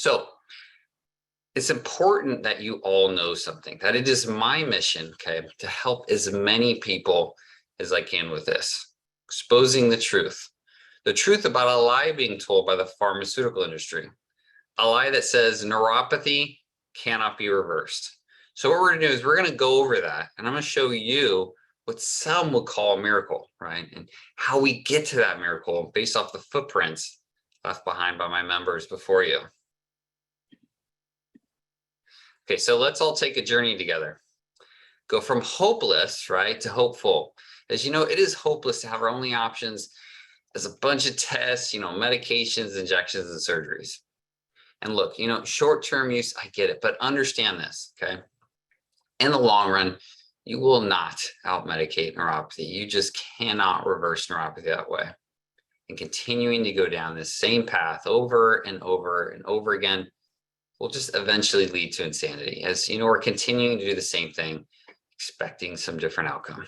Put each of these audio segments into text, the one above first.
So it's important that you all know something, that it is my mission, okay, to help as many people as I can with this, exposing the truth about a lie being told by the pharmaceutical industry, a lie that says neuropathy cannot be reversed. So what we're going to do is we're going to go over that, and I'm going to show you what some would call a miracle, right? And how we get to that miracle based off the footprints left behind by my members before you. Okay, so let's all take a journey together. Go from hopeless, right, to hopeful. As you know, it is hopeless to have our only options as a bunch of tests, medications, injections, and surgeries. And look, short-term use, I get it, but understand this, okay? In the long run, you will not out-medicate neuropathy. You just cannot reverse neuropathy that way. And continuing to go down this same path over and over and over again will just eventually lead to insanity. As we're continuing to do the same thing, expecting some different outcome.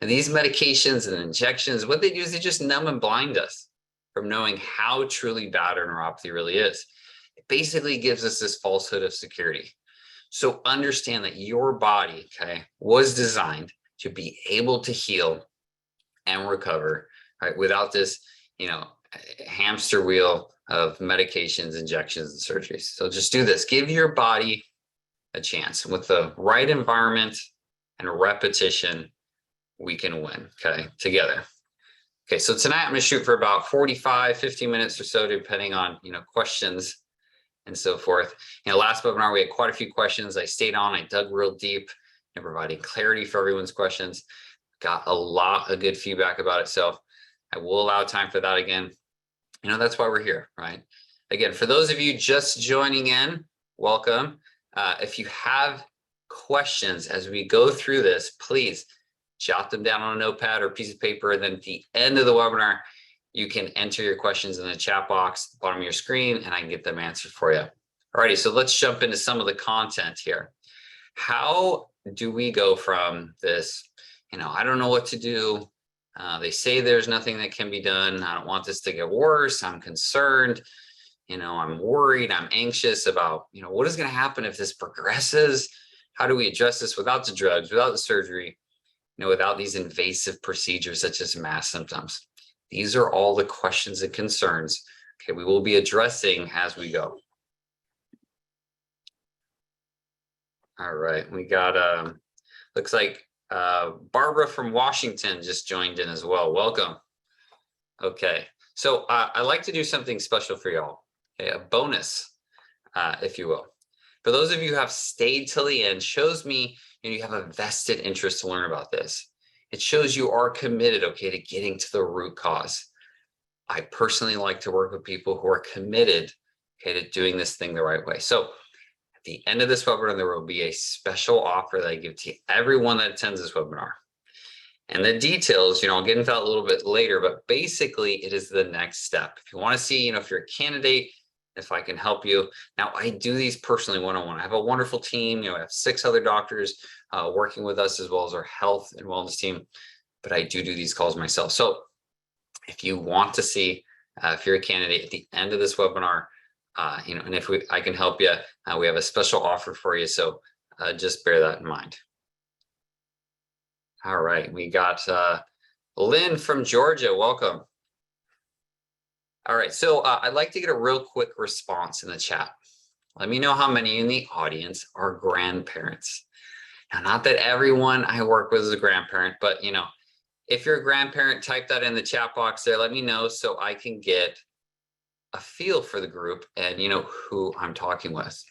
And these medications and injections, what they do is they just numb and blind us from knowing how truly bad our neuropathy really is. It basically gives us this falsehood of security. So understand that your body, okay, was designed to be able to heal and recover, right, without this, hamster wheel of medications, injections, and surgeries. So just do this. Give your body a chance. With the right environment and repetition, we can win, okay, together. Okay, so tonight I'm going to shoot for about 45, 50 minutes or so, depending on, questions and so forth. Last webinar, we had quite a few questions. I stayed on, I dug real deep and providing clarity for everyone's questions. Got a lot of good feedback about it. So I will allow time for that again. That's why we're here, right? Again, for those of you just joining in, welcome. If you have questions as we go through this, please jot them down on a notepad or piece of paper. And then at the end of the webinar, you can enter your questions in the chat box at the bottom of your screen, and I can get them answered for you. Alrighty, so let's jump into some of the content here. How do we go from this, I don't know what to do. They say there's nothing that can be done. I don't want this to get worse. I'm concerned. I'm worried. I'm anxious about, what is going to happen if this progresses? How do we address this without the drugs, without the surgery, without these invasive procedures such as mass symptoms? These are all the questions and concerns, okay, we will be addressing as we go. All right, we got, looks like Barbara from Washington just joined in as well. Welcome. Okay, so I like to do something special for y'all, okay, a bonus, if you will. For those of you who have stayed till the end, shows me you have a vested interest to learn about this. It shows you are committed, okay, to getting to the root cause. I personally like to work with people who are committed, okay, to doing this thing the right way. So at the end of this webinar, there will be a special offer that I give to everyone that attends this webinar. And the details, I'll get into that a little bit later, but basically it is the next step. If you want to see, if you're a candidate, if I can help you. Now, I do these personally one-on-one. I have a wonderful team. I have 6 other doctors working with us, as well as our health and wellness team, but I do these calls myself. So if you want to see, if you're a candidate at the end of this webinar, and if I can help you, we have a special offer for you. So just bear that in mind. All right, we got Lynn from Georgia. Welcome. All right, so I'd like to get a real quick response in the chat. Let me know how many in the audience are grandparents. Now, not that everyone I work with is a grandparent, but if you're a grandparent, type that in the chat box there. Let me know so I can get a feel for the group and who I'm talking with.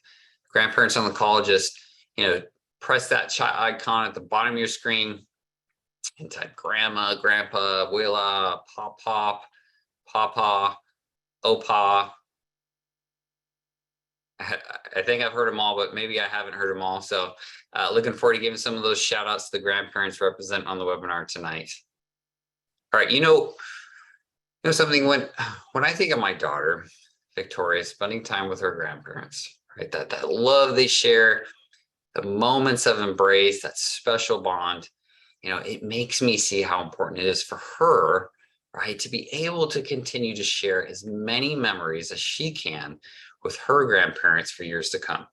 Grandparents on the call, just press that chat icon at the bottom of your screen and type grandma, grandpa, abuela, pop, papa, opa. I think I've heard them all, but maybe I haven't heard them all. So looking forward to giving some of those shout outs to the grandparents represent on the webinar tonight. All right, something, when I think of my daughter, Victoria, spending time with her grandparents, right? That love they share, the moments of embrace, that special bond, it makes me see how important it is for her, right, to be able to continue to share as many memories as she can with her grandparents for years to come.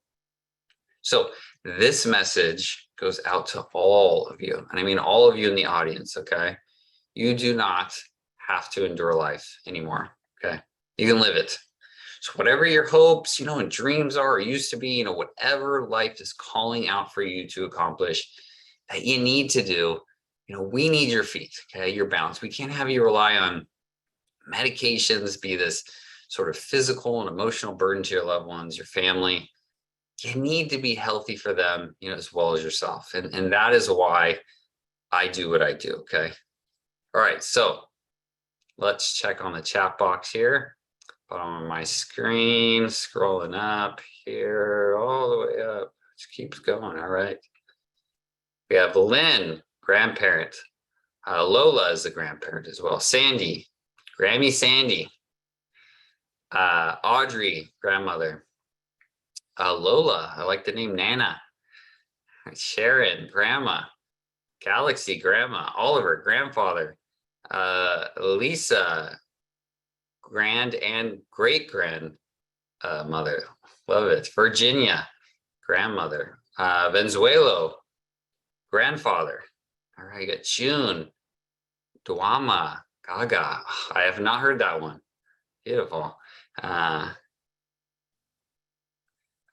So this message goes out to all of you, and I mean all of you in the audience, okay? You do not have to endure life anymore, okay? You can live it. So whatever your hopes, and dreams are or used to be, whatever life is calling out for you to accomplish that you need to do, we need your feet, okay? Your balance. We can't have you rely on medications, be this sort of physical and emotional burden to your loved ones, your family. You need to be healthy for them, as well as yourself. And that is why I do what I do, okay? All right, so let's check on the chat box here. Bottom of my screen, scrolling up here, all the way up. Just keeps going, all right. We have Lynn, grandparent. Lola is a grandparent as well. Sandy, Grammy Sandy. Audrey, grandmother. Lola, I like the name Nana. Sharon, grandma. Galaxy, grandma. Oliver, grandfather. Lisa, grand and great grandmother. Love it. Virginia, grandmother. Venezuela, grandfather. All right, you got June, Duama, Gaga. I have not heard that one. Beautiful.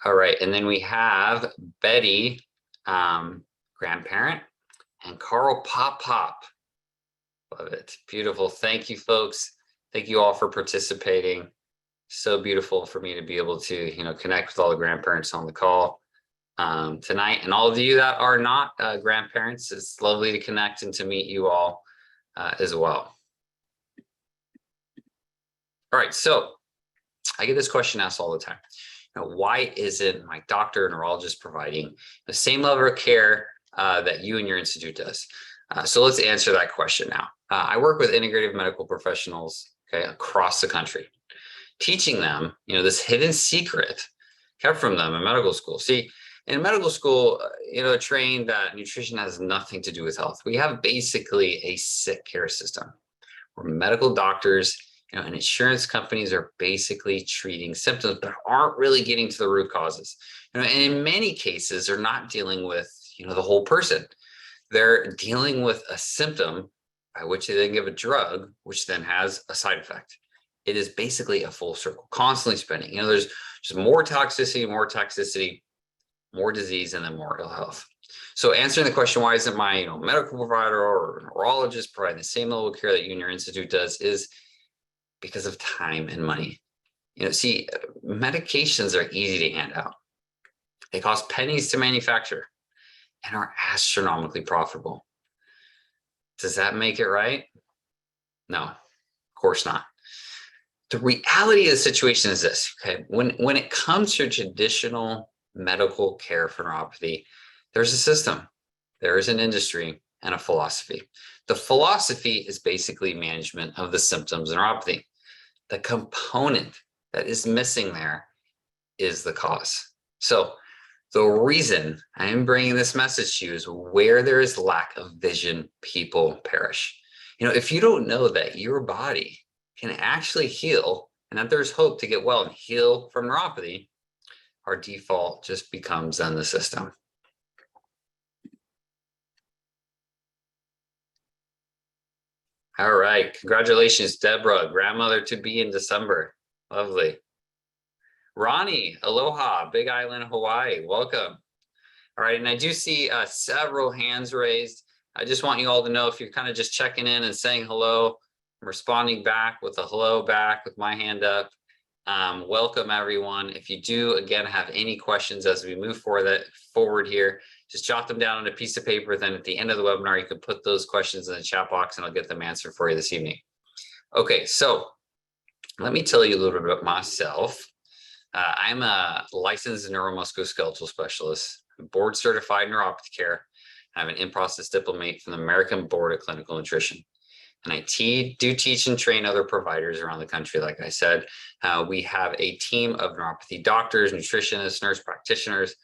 All right, and then we have Betty, grandparent, and Carl Pop Pop. Love it. Beautiful. Thank you, folks. Thank you all for participating. So beautiful for me to be able to, connect with all the grandparents on the call tonight. And all of you that are not grandparents, it's lovely to connect and to meet you all as well. All right, so I get this question asked all the time. Why isn't my doctor or neurologist providing the same level of care that you and your institute does? So let's answer that question now. I work with integrative medical professionals, okay, across the country, teaching them, this hidden secret kept from them in medical school. See, in medical school, trained that nutrition has nothing to do with health. We have basically a sick care system where medical doctors, and insurance companies are basically treating symptoms, but aren't really getting to the root causes. And in many cases, they're not dealing with, the whole person. They're dealing with a symptom by which they then give a drug, which then has a side effect. It is basically a full circle, constantly spinning. There's just more toxicity, more disease, and then more ill health. So answering the question, why isn't my medical provider or neurologist providing the same level of care that you and your institute does, is because of time and money. See, medications are easy to hand out. They cost pennies to manufacture and are astronomically profitable. Does that make it right? No, of course not. The reality of the situation is this, okay? When it comes to traditional medical care for neuropathy, there's a system, there is an industry, and a philosophy. The philosophy is basically management of the symptoms of neuropathy. The component that is missing there is the cause. So the reason I'm bringing this message to you is where there is lack of vision, people perish. If you don't know that your body can actually heal and that there's hope to get well and heal from neuropathy, our default just becomes then the system. All right, congratulations, Deborah, grandmother to be in December. Lovely. Ronnie, aloha, Big Island, Hawaii, welcome. All right, and I do see several hands raised. I just want you all to know, if you're kind of just checking in and saying hello, I'm responding back with a hello back with my hand up. Welcome, everyone. If you do, again, have any questions as we move forward here, just jot them down on a piece of paper. Then at the end of the webinar, you can put those questions in the chat box and I'll get them answered for you this evening. Okay, so let me tell you a little bit about myself. I'm a licensed neuromusculoskeletal specialist, board certified in neuropathy care. I'm an in-process diplomate from the American Board of Clinical Nutrition. And I do teach and train other providers around the country. Like I said, we have a team of neuropathy doctors, nutritionists, nurse practitioners,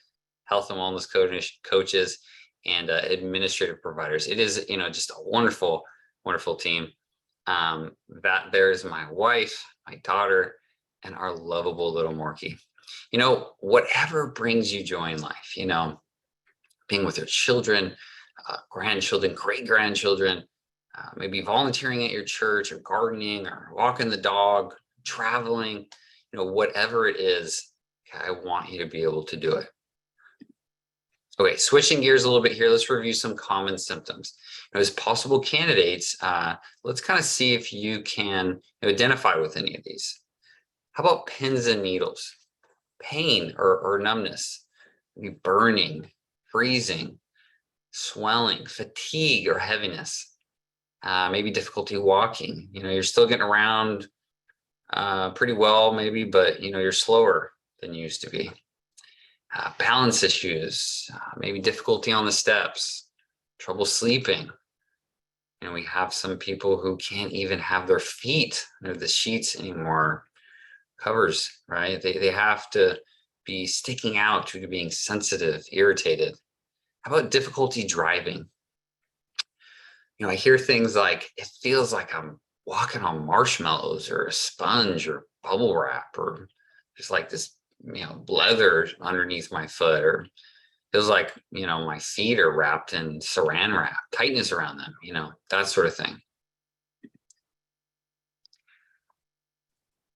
health and wellness coaches, and administrative providers. It is, just a wonderful, wonderful team. That there's my wife, my daughter, and our lovable little Morky. Whatever brings you joy in life, being with your children, grandchildren, great grandchildren, maybe volunteering at your church or gardening or walking the dog, traveling, whatever it is, I want you to be able to do it. Okay, switching gears a little bit here, let's review some common symptoms. As possible candidates, let's kind of see if you can identify with any of these. How about pins and needles? Pain or numbness, maybe burning, freezing, swelling, fatigue or heaviness, maybe difficulty walking. You're still getting around pretty well maybe, but you're slower than you used to be. Balance issues, maybe difficulty on the steps, trouble sleeping. We have some people who can't even have their feet under the sheets anymore, covers, right? They have to be sticking out due to being sensitive, irritated. How about difficulty driving? I hear things like, it feels like I'm walking on marshmallows or a sponge or bubble wrap, or just like this leather underneath my foot, or feels like my feet are wrapped in saran wrap, tightness around them, that sort of thing.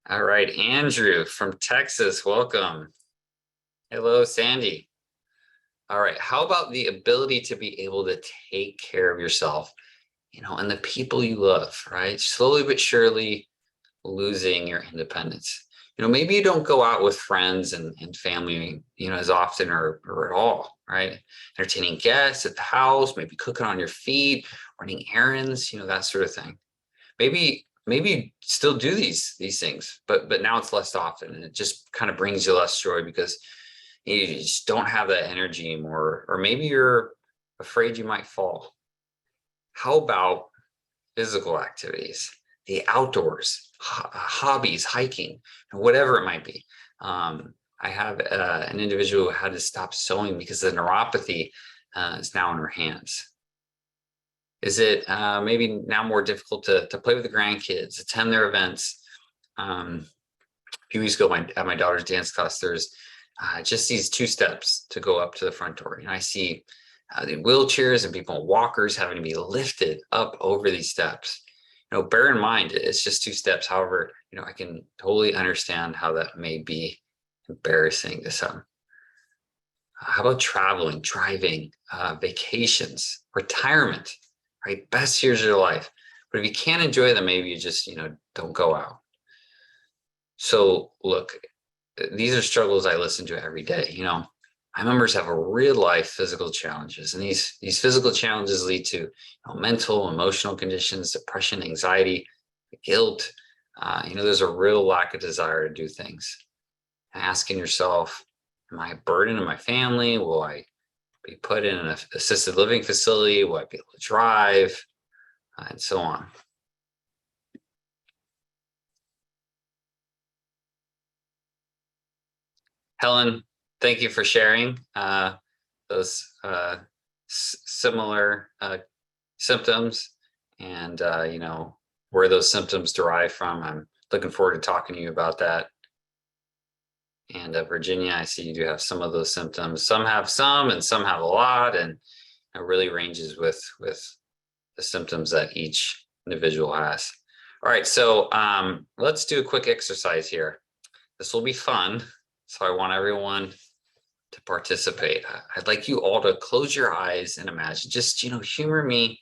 All right, Andrew from Texas, welcome. Hello, Sandy. All right, how about the ability to be able to take care of yourself, and the people you love, right? Slowly but surely losing your independence. Maybe you don't go out with friends and family, as often or at all, right? Entertaining guests at the house, maybe cooking on your feet, running errands, that sort of thing. Maybe you still do these things, but now it's less often, and it just kind of brings you less joy because you just don't have that energy anymore, or maybe you're afraid you might fall. How about physical activities, the outdoors, hobbies, hiking, whatever it might be? I have an individual who had to stop sewing because the neuropathy is now in her hands. Is it maybe now more difficult to play with the grandkids, attend their events? A few weeks ago at my daughter's dance class, there's just these 2 steps to go up to the front door. And I see the wheelchairs and people in walkers having to be lifted up over these steps. Bear in mind, it's just 2 steps. However, I can totally understand how that may be embarrassing to some. How about traveling, driving, vacations, retirement, right? Best years of your life. But if you can't enjoy them, maybe you just, don't go out. So look, these are struggles I listen to every day. My members have a real life physical challenges, and these physical challenges lead to mental, emotional conditions, depression, anxiety, guilt. There's a real lack of desire to do things. Asking yourself, am I a burden to my family? Will I be put in an assisted living facility? Will I be able to drive? And so on. Helen, thank you for sharing those similar symptoms, and where those symptoms derive from. I'm looking forward to talking to you about that. And Virginia, I see you do have some of those symptoms. Some have some, and some have a lot, and it really ranges with the symptoms that each individual has. All right, so let's do a quick exercise here. This will be fun, so I want everyone to participate. I'd like you all to close your eyes and imagine, just humor me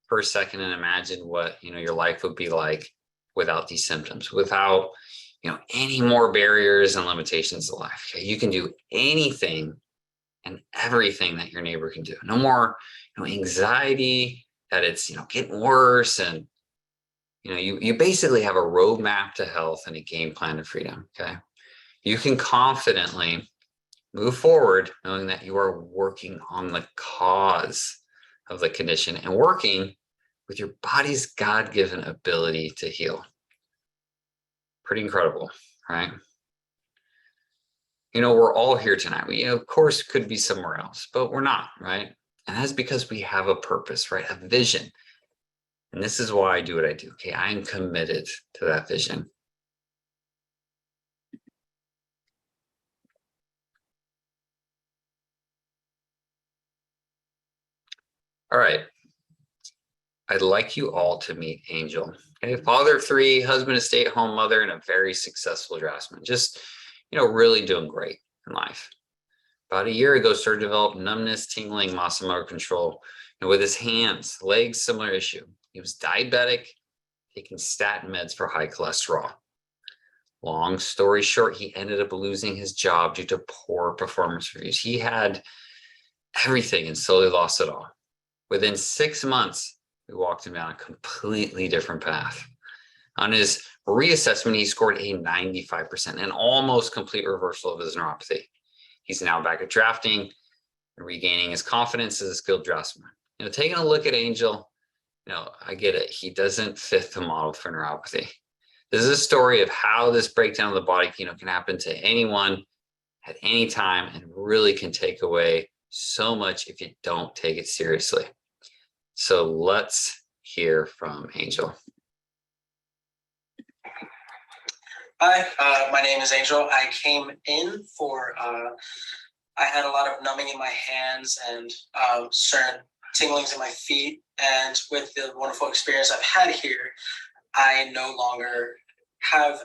for a second and imagine what your life would be like without these symptoms, without any more barriers and limitations to life. Okay, you can do anything and everything that your neighbor can do. No more anxiety that it's getting worse, and you basically have a roadmap to health and a game plan to freedom. Okay, you can confidently move forward knowing that you are working on the cause of the condition and working with your body's God-given ability to heal. Pretty incredible, right? We're all here tonight. We, of course, could be somewhere else, but we're not, right? And that's because we have a purpose, right? A vision. And this is why I do what I do. Okay, I am committed to that vision. All right. I'd like you all to meet Angel. Okay, father of three, husband, a stay-at-home mother, and a very successful draftsman. Just, really doing great in life. About a year ago, started to develop numbness, tingling, muscle motor control, and with his hands, legs, similar issue. He was diabetic, taking statin meds for high cholesterol. Long story short, he ended up losing his job due to poor performance reviews. He had everything and slowly lost it all. Within 6 months, we walked him down a completely different path. On his reassessment, he scored a 95%, an almost complete reversal of his neuropathy. He's now back at drafting and regaining his confidence as a skilled draftsman. Taking a look at Angel, I get it. He doesn't fit the model for neuropathy. This is a story of how this breakdown of the body, can happen to anyone at any time and really can take away so much if you don't take it seriously. So let's hear from Angel. Hi, my name is Angel. I came in for, I had a lot of numbing in my hands and certain tinglings in my feet. And with the wonderful experience I've had here, I no longer have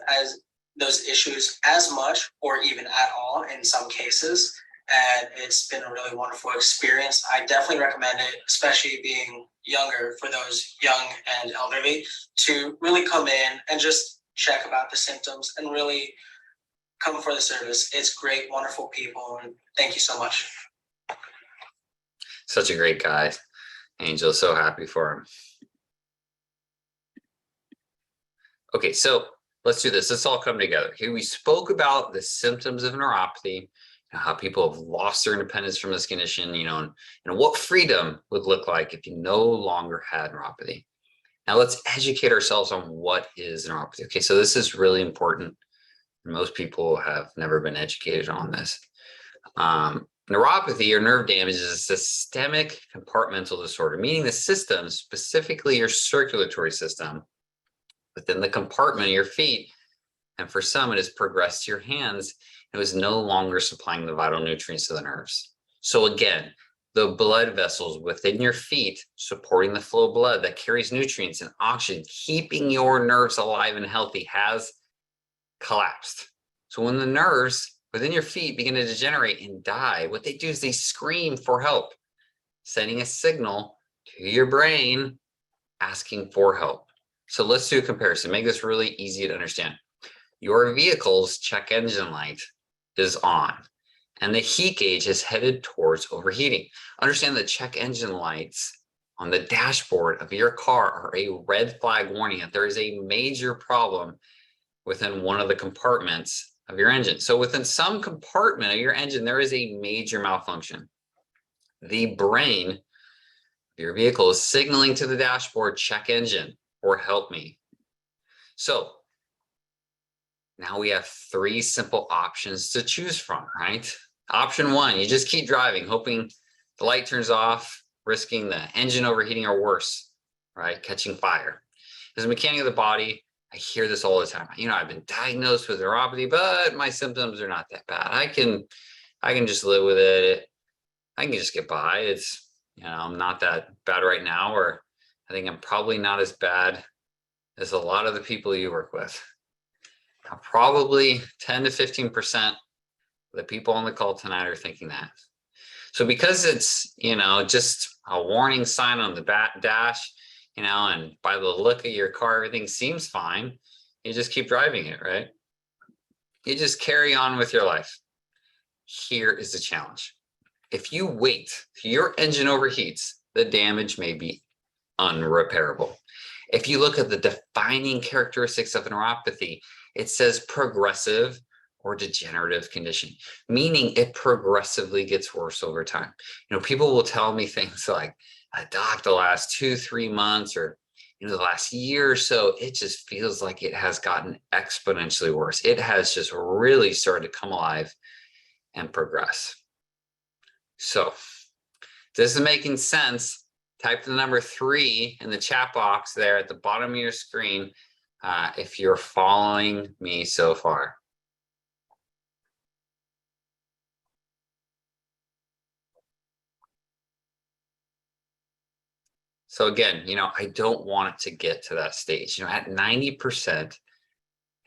those issues as much or even at all in some cases. And it's been a really wonderful experience. I definitely recommend it, especially being younger, for those young and elderly, to really come in and just check about the symptoms and really come for the service. It's great, wonderful people, and thank you so much. Such a great guy, Angel. So happy for him. Okay, so let's do this. Let's all come together. Here we spoke about the symptoms of neuropathy, how people have lost their independence from this condition, and what freedom would look like if you no longer had neuropathy. Now let's educate ourselves on what is neuropathy. Okay, so this is really important. Most people have never been educated on this. Neuropathy or nerve damage is a systemic compartmental disorder, meaning the system, specifically your circulatory system, within the compartment of your feet, and for some it has progressed to your hands, it was no longer supplying the vital nutrients to the nerves. So again, the blood vessels within your feet supporting the flow of blood that carries nutrients and oxygen, keeping your nerves alive and healthy, has collapsed. So when the nerves within your feet begin to degenerate and die, what they do is they scream for help, sending a signal to your brain asking for help. So let's do a comparison. Make this really easy to understand. Your vehicle's check engine light is on, and the heat gauge is headed towards overheating. Understand the check engine lights on the dashboard of your car are a red flag warning that there is a major problem within one of the compartments of your engine. So within some compartment of your engine, there is a major malfunction. The brain of your vehicle is signaling to the dashboard, check engine, or help me. So now we have 3 simple options to choose from, right? Option 1, you just keep driving, hoping the light turns off, risking the engine overheating or worse, right? Catching fire. As a mechanic of the body, I hear this all the time. I've been diagnosed with neuropathy, but my symptoms are not that bad. I can just live with it. I can just get by. It's, I'm not that bad right now, or I think I'm probably not as bad as a lot of the people you work with. Now, probably 10 to 15% of the people on the call tonight are thinking that. So because it's, just a warning sign on the dash, and by the look of your car, everything seems fine, you just keep driving it, right? You just carry on with your life. Here is the challenge. If you wait till your engine overheats, the damage may be unrepairable. If you look at the defining characteristics of neuropathy, it says progressive or degenerative condition, meaning it progressively gets worse over time. People will tell me things like, doc, the last 2-3 months or the last year or so, it just feels like it has gotten exponentially worse. It has just really started to come alive and progress. So this is making sense. Type the number 3 in the chat box there at the bottom of your screen if you're following me so far. So again, I don't want it to get to that stage. At 90%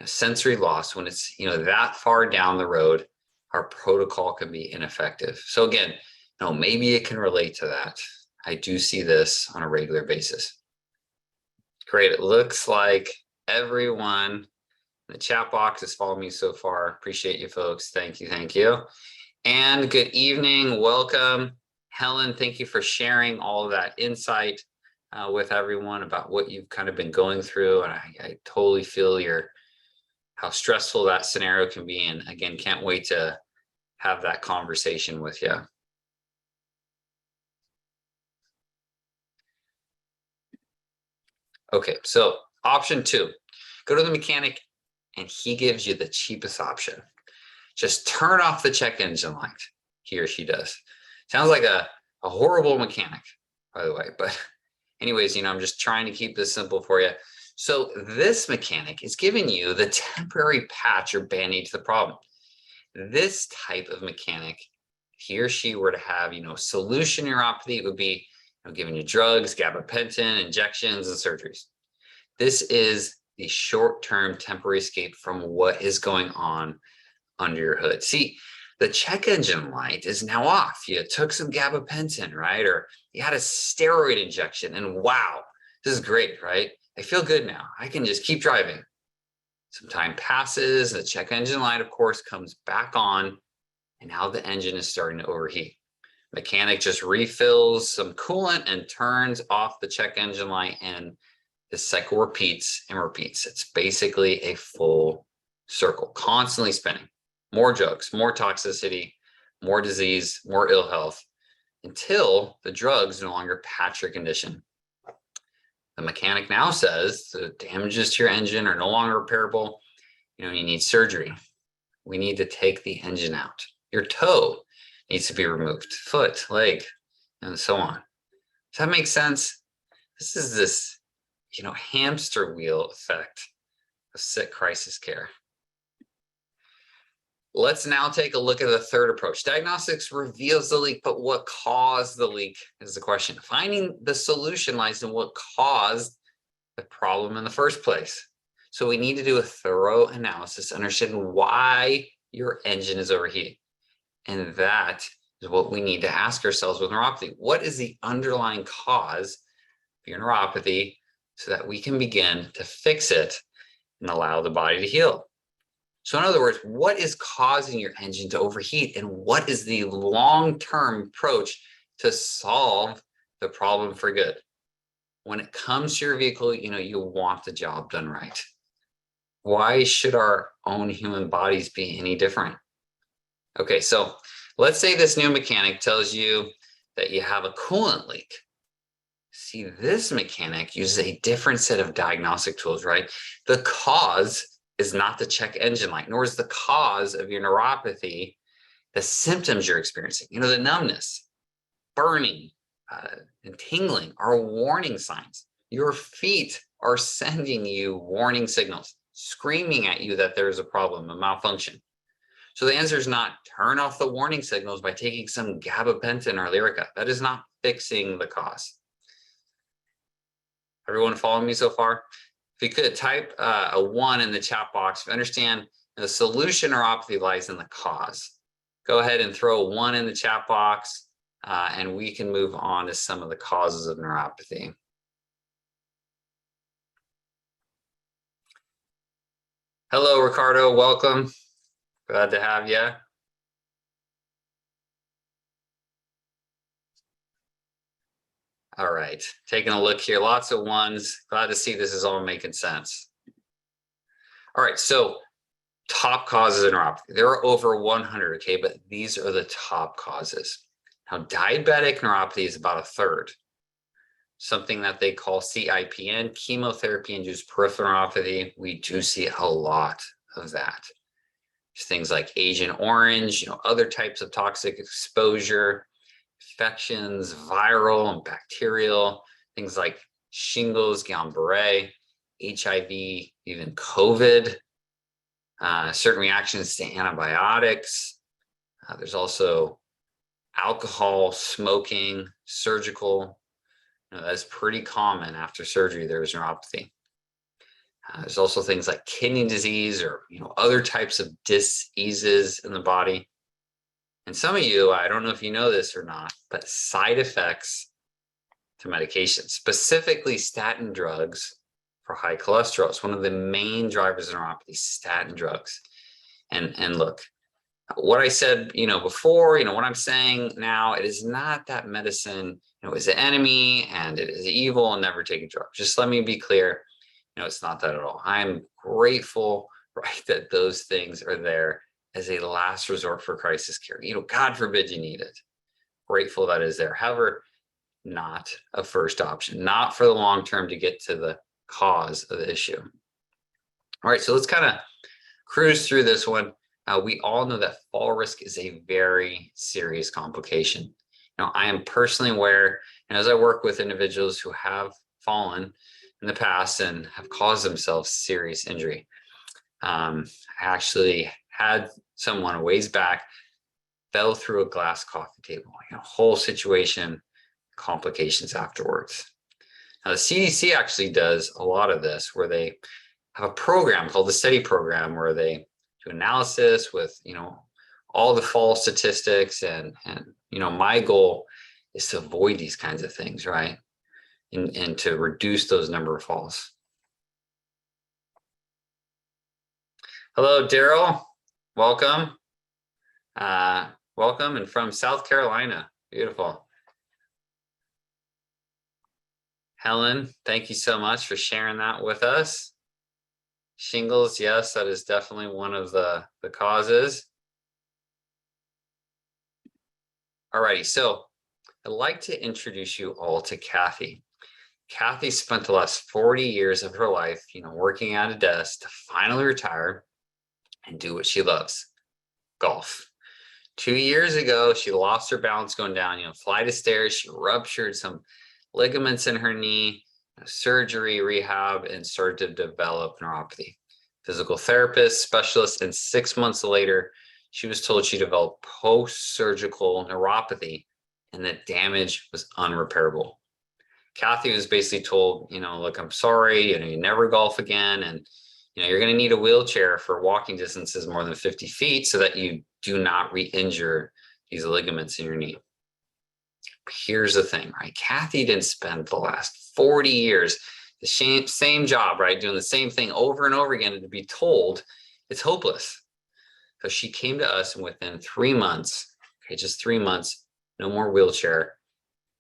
sensory loss, when it's, that far down the road, our protocol can be ineffective. So again, maybe it can relate to that. I do see this on a regular basis. Great. It looks like everyone in the chat box is following me so far. Appreciate you folks. Thank you. Thank you. And good evening. Welcome. Helen, thank you for sharing all of that insight with everyone about what you've kind of been going through. And I totally feel how stressful that scenario can be. And again, can't wait to have that conversation with you. Okay, so option 2, go to the mechanic and he gives you the cheapest option. Just turn off the check engine light. He or she does. Sounds like a horrible mechanic, by the way. But anyways, I'm just trying to keep this simple for you. So this mechanic is giving you the temporary patch or band-aid to the problem. This type of mechanic, if he or she were to have, solution neuropathy, it would be giving you drugs, gabapentin, injections, and surgeries. This is the short-term temporary escape from what is going on under your hood. See, the check engine light is now off. You took some gabapentin, right? Or you had a steroid injection, and wow, this is great, right? I feel good now. I can just keep driving. Some time passes, the check engine light, of course, comes back on, and now the engine is starting to overheat. Mechanic just refills some coolant and turns off the check engine light, and this cycle repeats and repeats. It's basically a full circle, constantly spinning. More drugs, more toxicity, more disease, more ill health, until the drugs no longer patch your condition. The mechanic now says the damages to your engine are no longer repairable. You need surgery. We need to take the engine out. Your toe needs to be removed, foot, leg, and so on. Does that make sense? This is this, hamster wheel effect of sick crisis care. Let's now take a look at the third approach. Diagnostics reveals the leak, but what caused the leak is the question. Finding the solution lies in what caused the problem in the first place. So we need to do a thorough analysis, understand why your engine is overheating. And that is what we need to ask ourselves with neuropathy. What is the underlying cause of your neuropathy so that we can begin to fix it and allow the body to heal? So in other words, what is causing your engine to overheat, and what is the long-term approach to solve the problem for good? When it comes to your vehicle, you want the job done right. Why should our own human bodies be any different? Okay, so let's say this new mechanic tells you that you have a coolant leak. See, this mechanic uses a different set of diagnostic tools, right? The cause is not the check engine light, nor is the cause of your neuropathy the symptoms you're experiencing. The numbness, burning, and tingling are warning signs. Your feet are sending you warning signals, screaming at you that there's a problem, a malfunction. So the answer is not turn off the warning signals by taking some gabapentin or Lyrica. That is not fixing the cause. Everyone following me so far? If you could type a 1 in the chat box, if you understand the solution neuropathy lies in the cause. Go ahead and throw a 1 in the chat box, and we can move on to some of the causes of neuropathy. Hello, Ricardo. Welcome. Glad to have you. All right, taking a look here, lots of 1s. Glad to see this is all making sense. All right, so top causes of neuropathy. There are over 100, okay, but these are the top causes. Now, diabetic neuropathy is about a third. Something that they call CIPN, chemotherapy-induced peripheral neuropathy. We do see a lot of that. Things like Agent Orange, other types of toxic exposure, infections, viral and bacterial, things like shingles, Guillain-Barré, HIV, even COVID, certain reactions to antibiotics. There's also alcohol, smoking, surgical, That's pretty common after surgery. There's neuropathy. There's also things like kidney disease or other types of diseases in the body. And some of you, I don't know if you know this or not, but side effects to medication, specifically statin drugs for high cholesterol. It's one of the main drivers of neuropathy, statin drugs. And look, what I said, before, what I'm saying now, it is not that medicine, is the enemy and it is evil and never take a drug. Just let me be clear, it's not that at all. I'm grateful, right, that those things are there as a last resort for crisis care. God forbid you need it. Grateful that is there. However, not a first option, not for the long term to get to the cause of the issue. All right, so let's kind of cruise through this one. We all know that fall risk is a very serious complication. I am personally aware, and as I work with individuals who have fallen in the past and have caused themselves serious injury. I actually had someone a ways back fell through a glass coffee table, whole situation, complications afterwards. Now the CDC actually does a lot of this where they have a program called the STEADY program where they do analysis with, all the fall statistics and my goal is to avoid these kinds of things, right? And to reduce those number of falls. Hello, Daryl. Welcome. Welcome, and from South Carolina. Beautiful. Helen, thank you so much for sharing that with us. Shingles, yes, that is definitely one of the causes. Alrighty, so I'd like to introduce you all to Kathy. Kathy spent the last 40 years of her life, working at a desk to finally retire and do what she loves, golf. 2 years ago, she lost her balance going down, flight of stairs. She ruptured some ligaments in her knee, surgery, rehab, and started to develop neuropathy. Physical therapist, specialist, and 6 months later, she was told she developed post-surgical neuropathy and that damage was unrepairable. Kathy was basically told, look, I'm sorry, you never golf again. And, you're going to need a wheelchair for walking distances more than 50 feet so that you do not re-injure these ligaments in your knee. Here's the thing, right? Kathy didn't spend the last 40 years, the same job, right? Doing the same thing over and over again and to be told it's hopeless. So she came to us and within 3 months, okay, just 3 months, no more wheelchair.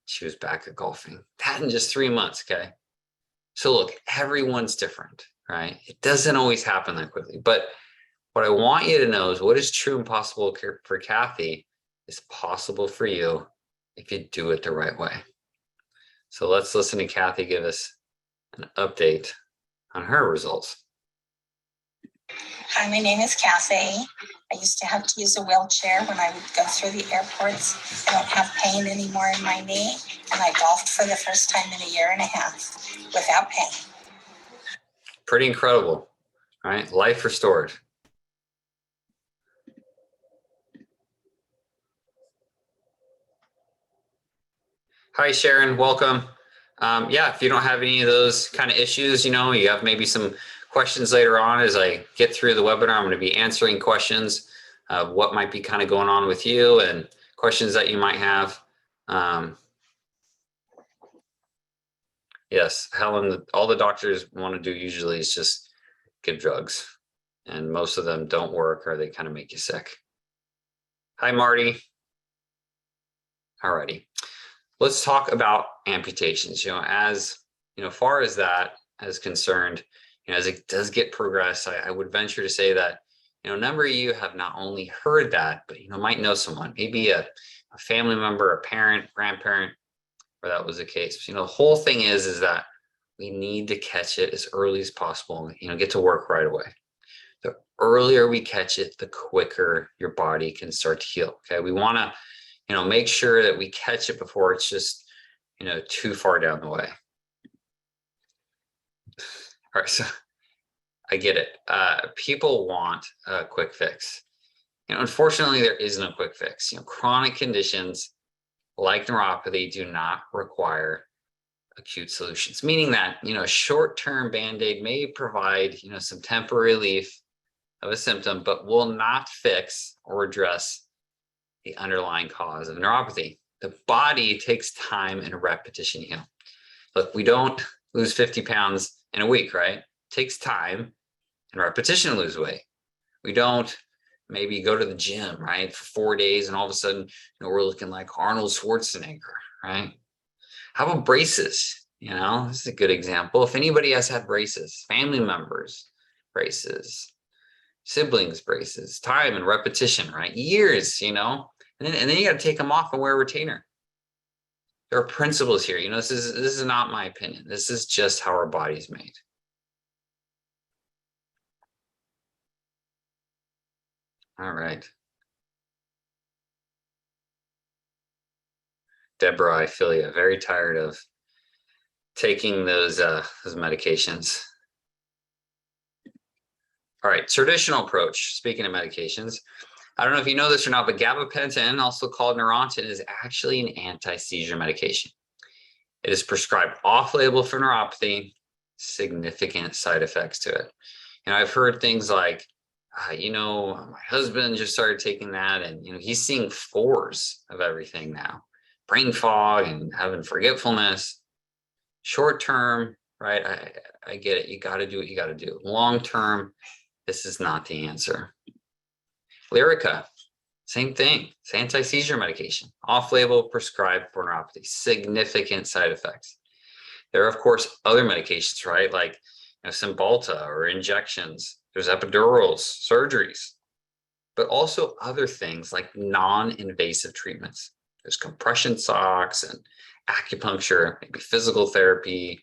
She was back at golfing. That in just 3 months, okay? So look, everyone's different, right? It doesn't always happen that quickly. But what I want you to know is what is true and possible for Kathy is possible for you if you do it the right way. So let's listen to Kathy give us an update on her results. Hi, my name is Kathy. I used to have to use a wheelchair when I would go through the airports. I don't have pain anymore in my knee, and I golfed for the first time in 1.5 years without pain. Pretty incredible, right? Life restored. Hi, Sharon, welcome. Yeah, if you don't have any of those kind of issues, you have maybe some questions later on as I get through the webinar. I'm going to be answering questions of what might be kind of going on with you and questions that you might have. Yes, Helen, all the doctors want to do usually is just give drugs, and most of them don't work or they kind of make you sick. Hi, Marty. Alrighty, let's talk about amputations. As far as that is concerned, as it does get progress, I would venture to say that a number of you have not only heard that, but might know someone, maybe a family member, a parent, grandparent, where that was the case. The whole thing is that we need to catch it as early as possible, get to work right away. The earlier we catch it, the quicker your body can start to heal. Okay, we want to make sure that we catch it before it's just too far down the way. All right, so I get it. People want a quick fix. Unfortunately, there isn't a quick fix. Chronic conditions like neuropathy do not require acute solutions, meaning that, a short-term Band-Aid may provide, some temporary relief of a symptom, but will not fix or address the underlying cause of neuropathy. The body takes time and repetition to heal. Look, we don't lose 50 pounds in a week, right? It takes time and repetition to lose weight. We don't maybe go to the gym, right, for 4 days and all of a sudden, we're looking like Arnold Schwarzenegger, right? How about braces? This is a good example. If anybody has had braces, family members, braces, siblings, braces, time and repetition, right? Years, and then you got to take them off and wear a retainer. There are principles here. This is not my opinion. This is just how our body's made. All right. Deborah, I feel you. Very tired of taking those medications. All right, traditional approach. Speaking of medications, I don't know if you know this or not, but gabapentin, also called Neurontin, is actually an anti-seizure medication. It is prescribed off-label for neuropathy, significant side effects to it. I've heard things like, my husband just started taking that and, he's seeing 4s of everything now. Brain fog and having forgetfulness. Short term, right? I get it. You got to do what you got to do. Long term, this is not the answer. Lyrica, same thing. It's anti-seizure medication, off-label, prescribed for neuropathy, significant side effects. There are, of course, other medications, right? Like Cymbalta or injections. There's epidurals, surgeries, but also other things like non-invasive treatments. There's compression socks and acupuncture, maybe physical therapy,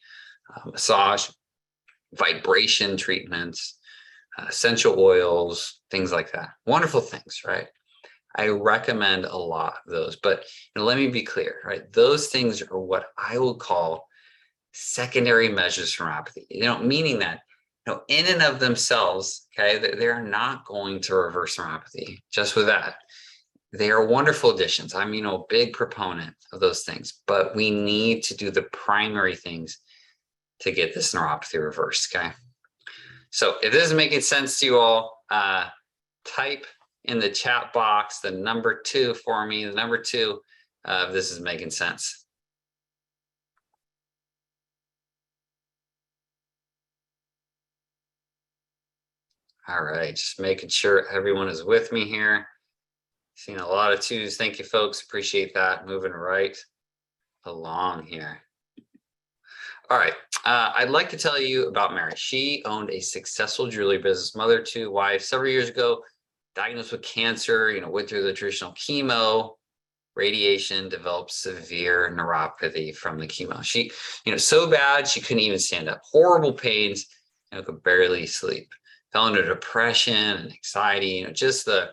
massage, vibration treatments, essential oils, things like that. Wonderful things, right? I recommend a lot of those, but let me be clear, right? Those things are what I would call secondary measures for neuropathy. Meaning that, in and of themselves, okay, they are not going to reverse neuropathy just with that. They are wonderful additions. I'm, a big proponent of those things, but we need to do the primary things to get this neuropathy reversed, okay? So if this is making sense to you all, type in the chat box the number 2 for me, the number 2, if this is making sense. All right, just making sure everyone is with me here. Seeing a lot of 2s. Thank you, folks. Appreciate that. Moving right along here. All right, I'd like to tell you about Mary. She owned a successful jewelry business, mother of 2 wives, several years ago, diagnosed with cancer, went through the traditional chemo, radiation, developed severe neuropathy from the chemo. She, so bad she couldn't even stand up, horrible pains, could barely sleep, fell into depression and anxiety, just the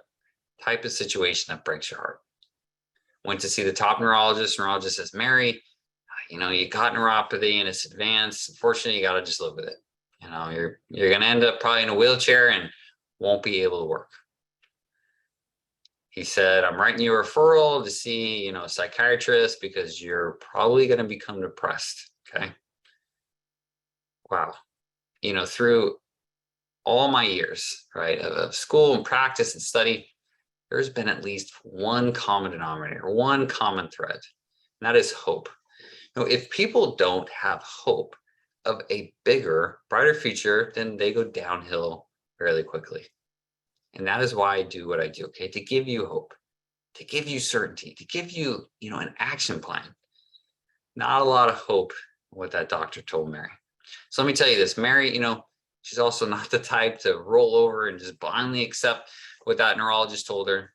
type of situation that breaks your heart. Went to see the top neurologist. Neurologist says, Mary, you got neuropathy and it's advanced. Unfortunately, you got to just live with it. You're going to end up probably in a wheelchair and won't be able to work. He said, I'm writing you a referral to see, a psychiatrist because you're probably going to become depressed. Okay. Wow. Through all my years, right, of school and practice and study, there's been at least one common denominator, one common thread, and that is hope. If people don't have hope of a bigger, brighter future, then they go downhill fairly quickly. And that is why I do what I do, okay? To give you hope, to give you certainty, to give you, an action plan. Not a lot of hope in what that doctor told Mary. So let me tell you this, Mary, she's also not the type to roll over and just blindly accept what that neurologist told her.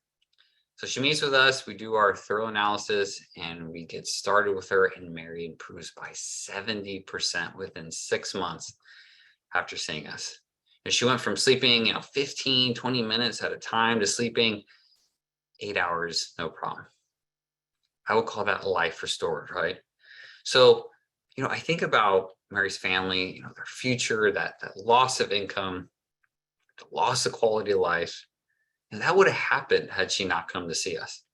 So she meets with us, we do our thorough analysis, and we get started with her, and Mary improves by 70% within 6 months after seeing us. And she went from sleeping, 15, 20 minutes at a time to sleeping 8 hours, no problem. I would call that life restored, right? So, I think about Mary's family, their future, that loss of income, the loss of quality of life. And that would have happened had she not come to see us.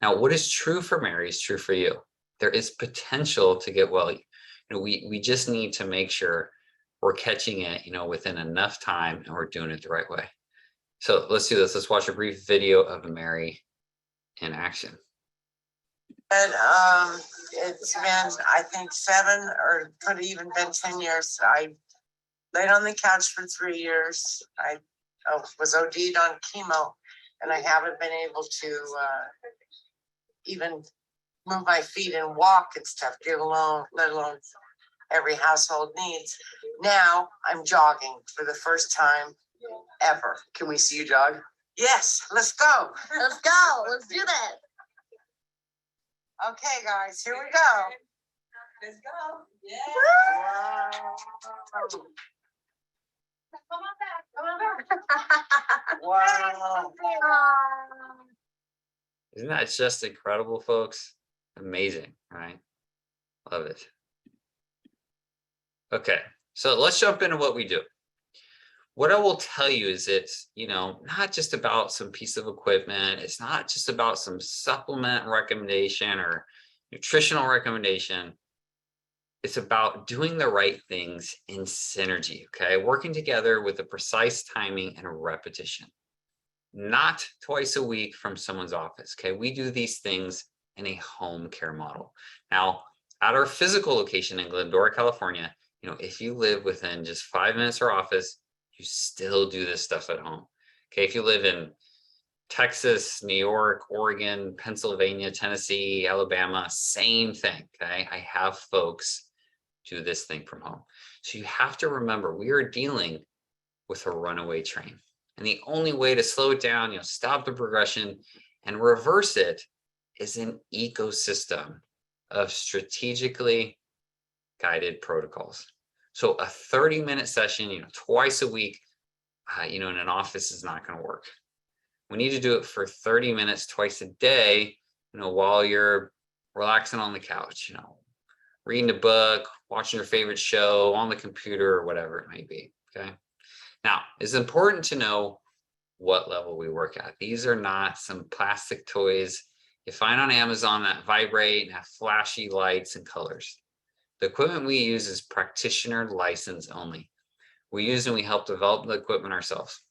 Now, what is true for Mary is true for you. There is potential to get well. You know, we just need to make sure we're catching it, you know, within enough time and we're doing it the right way. So let's do this. Let's watch a brief video of Mary in action. And it's been, I think, 7 or could have even been 10 years. I laid on the couch for 3 years. I was OD'd on chemo, and I haven't been able to even move my feet and walk and stuff, let alone every household needs. Now I'm jogging for the first time ever. Can we see you jog? Yes, let's go. Let's go. Let's do that. Okay, guys, here we go. Let's go. Yeah. Wow. Come on back. Wow. Isn't that just incredible, folks? Amazing, right? Love it. Okay, so let's jump into what we do. What I will tell you is it's, you know, not just about some piece of equipment. It's not just about some supplement recommendation or nutritional recommendation. It's about doing the right things in synergy, okay? Working together with a precise timing and repetition. Not twice a week from someone's office, okay? We do these things in a home care model. Now, at our physical location in Glendora, California, you know, if you live within just 5 minutes of our office, you still do this stuff at home. Okay, if you live in Texas, New York, Oregon, Pennsylvania, Tennessee, Alabama, same thing. Okay, I have folks do this thing from home. So you have to remember we are dealing with a runaway train. And the only way to slow it down, you know, stop the progression and reverse it is an ecosystem of strategically guided protocols. So a 30-minute session, you know, twice a week, you know, in an office is not going to work. We need to do it for 30 minutes twice a day, you know, while you're relaxing on the couch, you know, reading a book, watching your favorite show on the computer or whatever it may be. Okay. Now, it's important to know what level we work at. These are not some plastic toys you find on Amazon that vibrate and have flashy lights and colors. The equipment we use is practitioner license only. We use and we help develop the equipment ourselves.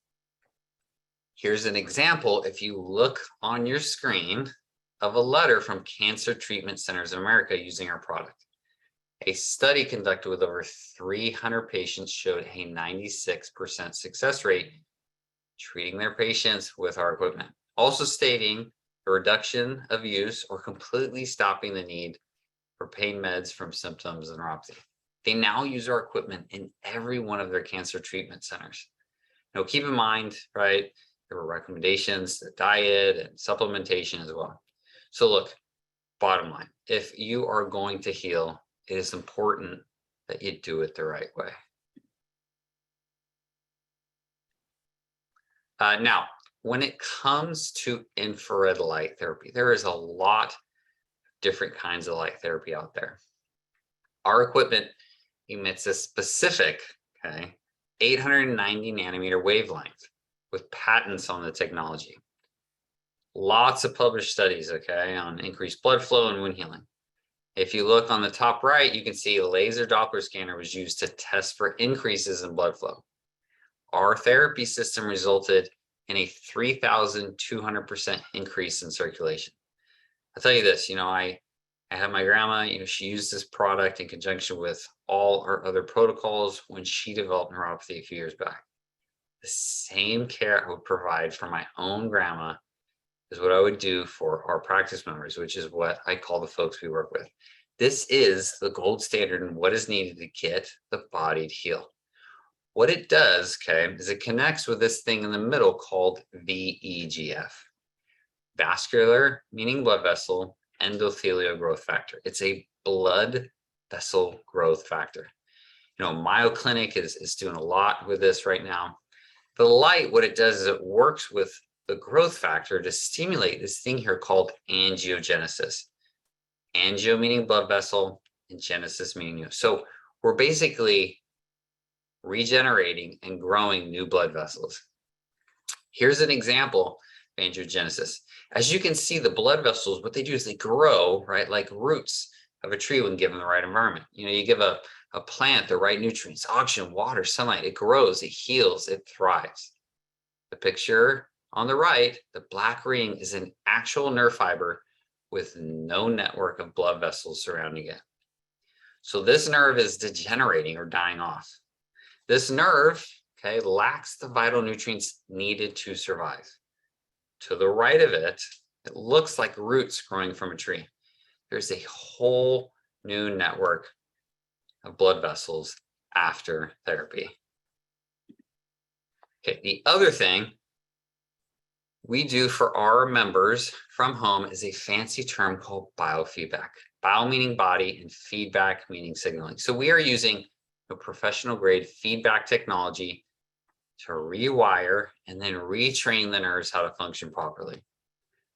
Here's an example. If you look on your screen of a letter from Cancer Treatment Centers of America using our product. A study conducted with over 300 patients showed a 96% success rate treating their patients with our equipment. Also stating a reduction of use or completely stopping the need for pain meds from symptoms of neuropathy. They now use our equipment in every one of their cancer treatment centers. Now, keep in mind, right, there were recommendations, the diet and supplementation as well. So look, bottom line, if you are going to heal, it is important that you do it the right way. Now, when it comes to infrared light therapy, there is a lot of different kinds of light therapy out there. Our equipment emits a specific, 890 nanometer wavelength with patents on the technology. Lots of published studies, on increased blood flow and wound healing. If you look on the top right, you can see a laser Doppler scanner was used to test for increases in blood flow. Our therapy system resulted in a 3,200% increase in circulation. I'll tell you this, I have my grandma, she used this product in conjunction with all our other protocols when she developed neuropathy a few years back. The same care I would provide for my own grandma is what I would do for our practice members, which is what I call the folks we work with. This is the gold standard in what is needed to get the body to heal. What it does, is it connects with this thing in the middle called VEGF. Vascular, meaning blood vessel, endothelial growth factor. It's a blood vessel growth factor. Mayo Clinic is doing a lot with this right now. The light, what it does is it works with the growth factor to stimulate this thing here called angiogenesis. Angio meaning blood vessel and genesis meaning new. So we're basically regenerating and growing new blood vessels. Here's an example of angiogenesis. As you can see, the blood vessels, what they do is they grow, right, like roots of a tree when given the right environment. You know, you give a plant the right nutrients, oxygen, water, sunlight, it grows, it heals, it thrives. The picture on the right, the black ring is an actual nerve fiber with no network of blood vessels surrounding it. So this nerve is degenerating or dying off. This nerve, okay, lacks the vital nutrients needed to survive. To the right of it, it looks like roots growing from a tree. There's a whole new network of blood vessels after therapy. Okay, the other thing we do for our members from home is a fancy term called biofeedback. Bio meaning body and feedback meaning signaling. So we are using a professional grade feedback technology to rewire and then retrain the nerves how to function properly.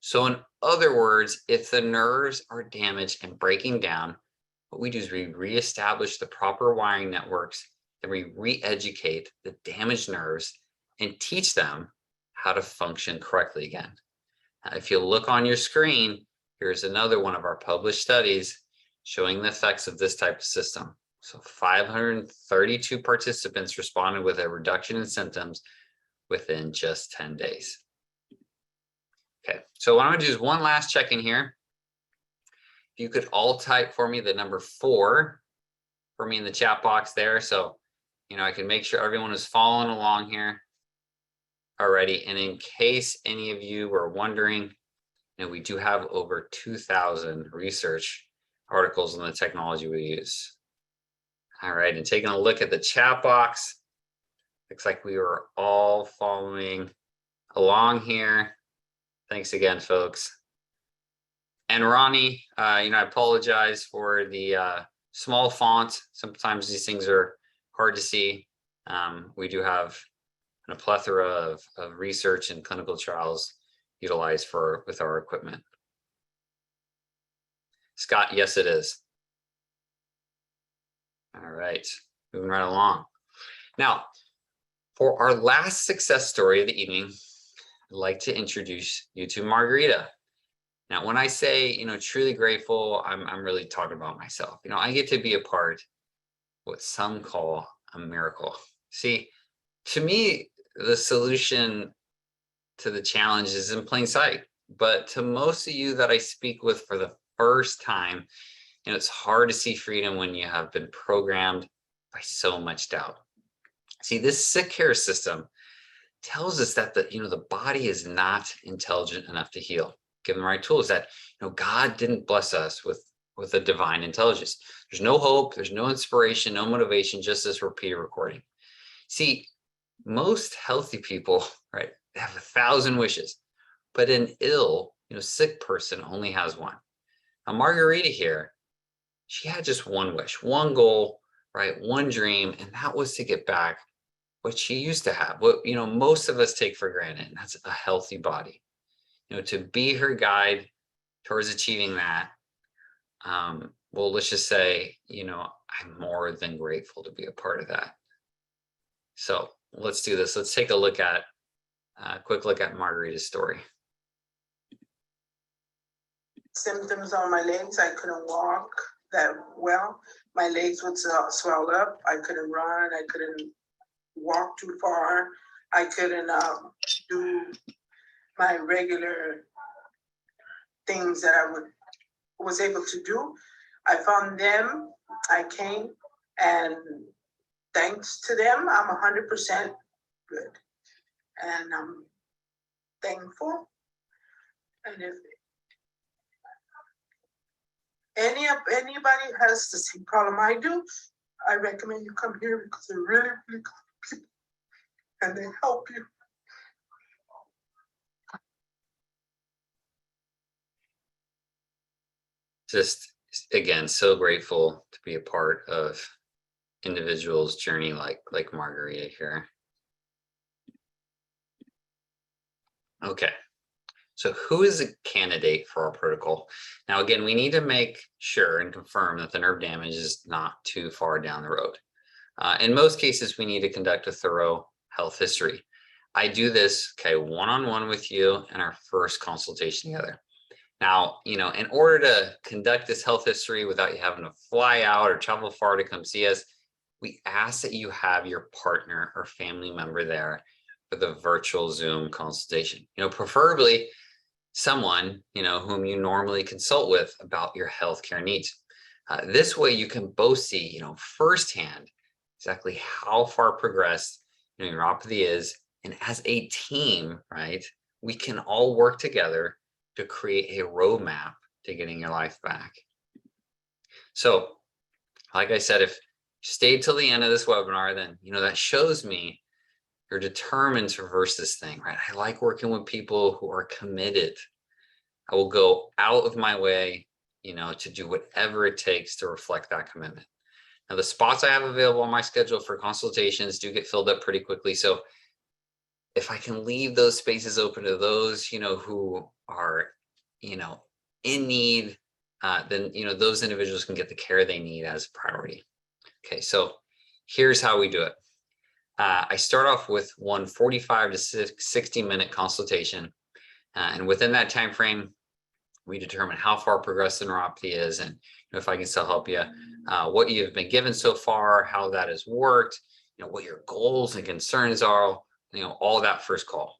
So in other words, if the nerves are damaged and breaking down, what we do is we reestablish the proper wiring networks and we re-educate the damaged nerves and teach them how to function correctly again. Now, if you look on your screen, here's another one of our published studies showing the effects of this type of system. So 532 participants responded with a reduction in symptoms within just 10 days. Okay, so what I'm gonna do is one last check-in here. If you could all type for me the number 4 for me in the chat box there. So, you know, I can make sure everyone is following along here already. And in case any of you were wondering, you know, we do have over 2,000 research articles on the technology we use. All right, and taking a look at the chat box, looks like we were all following along here. Thanks again, folks. And Ronnie, you know, I apologize for the small font. Sometimes these things are hard to see. We do have a plethora of research and clinical trials utilized with our equipment. Scott, yes, it is. All right, moving right along. Now, for our last success story of the evening, I'd like to introduce you to Margarita. Now, when I say, you know, truly grateful, I'm really talking about myself. You know, I get to be a part of what some call a miracle. See, to me, the solution to the challenge is in plain sight. But to most of you that I speak with for the first time, you know, it's hard to see freedom when you have been programmed by so much doubt. See, this sick care system tells us that the body is not intelligent enough to heal. Given the right tools, that God didn't bless us with a divine intelligence. There's no hope, there's no inspiration, no motivation, just this repeated recording. See, most healthy people, right, they have 1,000 wishes, but an ill, sick person only has one. Now, Margarita here, she had just one wish, one goal, right, one dream, and that was to get back what she used to have, what most of us take for granted, and that's a healthy body. To be her guide towards achieving that, well, let's just say, I'm more than grateful to be a part of that. So let's do this. Let's take a quick look at Margarita's story. Symptoms on my legs, I couldn't walk that well. My legs would swell up. I couldn't run. I couldn't walk too far. I couldn't do my regular things that I was able to do. I found them, I came, and thanks to them, I'm 100% good. And I'm thankful. And if anybody has the same problem I do, I recommend you come here because they're really, really good people and they help you. Just again, so grateful to be a part of individuals' journey like Margarita here. Okay, so who is a candidate for our protocol? Now, again, we need to make sure and confirm that the nerve damage is not too far down the road. In most cases, we need to conduct a thorough health history. I do this, one-on-one with you in our first consultation together. Now, in order to conduct this health history without you having to fly out or travel far to come see us, we ask that you have your partner or family member there for the virtual Zoom consultation. Preferably someone, whom you normally consult with about your healthcare needs. This way you can both see, firsthand exactly how far progressed your neuropathy is. And as a team, right, we can all work together to create a roadmap to getting your life back. So, like I said, if you stayed till the end of this webinar, then, that shows me you're determined to reverse this thing, right? I like working with people who are committed. I will go out of my way, to do whatever it takes to reflect that commitment. Now, the spots I have available on my schedule for consultations do get filled up pretty quickly. So if I can leave those spaces open to those, who are, in need, then, those individuals can get the care they need as a priority. Okay, so here's how we do it. I start off with one 45 to 60-minute consultation. And within that time frame, we determine how far progressed the neuropathy is, and if I can still help you, what you've been given so far, how that has worked, what your goals and concerns are, all that first call.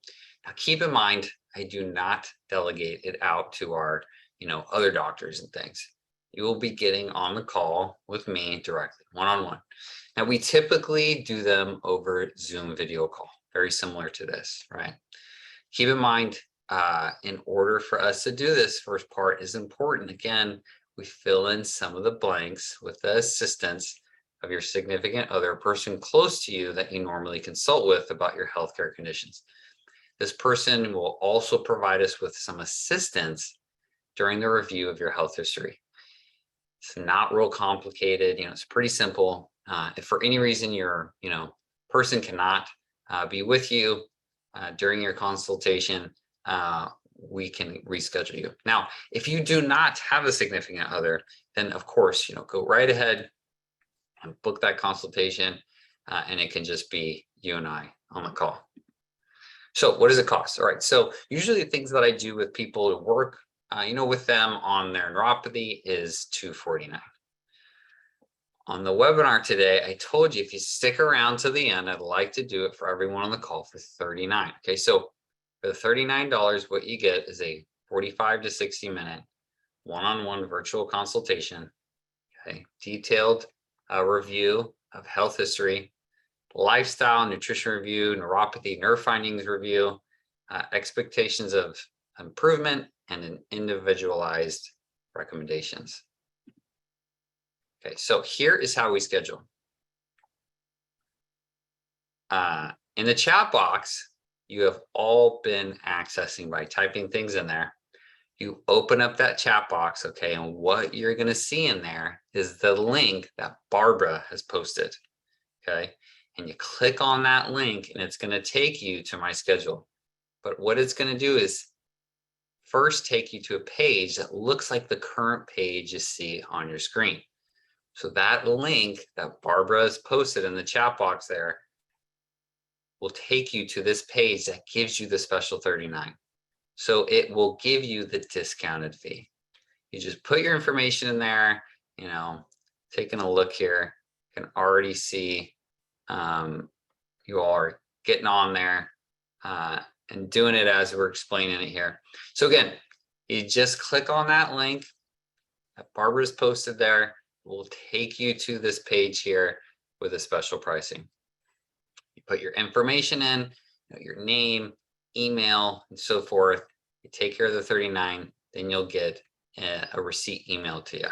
Now, keep in mind, I do not delegate it out to our, other doctors and things. You will be getting on the call with me directly, one-on-one. Now, we typically do them over Zoom video call, very similar to this, right? Keep in mind, in order for us to do this first part is important. Again, we fill in some of the blanks with the assistance of your significant other, a person close to you that you normally consult with about your healthcare conditions. This person will also provide us with some assistance during the review of your health history. It's not real complicated, it's pretty simple. If for any reason your, person cannot be with you during your consultation, we can reschedule you. Now, if you do not have a significant other, then of course, go right ahead and book that consultation, and it can just be you and I on the call. So what does it cost? All right, so usually the things that I do with people to work, with them on their neuropathy is $249. On the webinar today, I told you if you stick around to the end, I'd like to do it for everyone on the call for $39. Okay, so for the $39, what you get is a 45 to 60-minute one-on-one virtual consultation, okay, detailed review of health history, lifestyle, nutrition review, neuropathy, nerve findings review, expectations of improvement, and an individualized recommendations. Okay, so here is how we schedule. In the chat box, you have all been accessing by typing things in there. You open up that chat box, okay, and what you're going to see in there is the link that Barbara has posted, okay? And you click on that link and it's going to take you to my schedule. But what it's going to do is first take you to a page that looks like the current page you see on your screen. So that link that Barbara has posted in the chat box there will take you to this page that gives you the special 39. So it will give you the discounted fee. You just put your information in there, taking a look here, you can already see you all are getting on there and doing it as we're explaining it here. So again, you just click on that link that Barbara's posted there. It will take you to this page here with a special pricing. You put your information in, your name, email, and so forth. You take care of the 39, then you'll get a receipt emailed to you.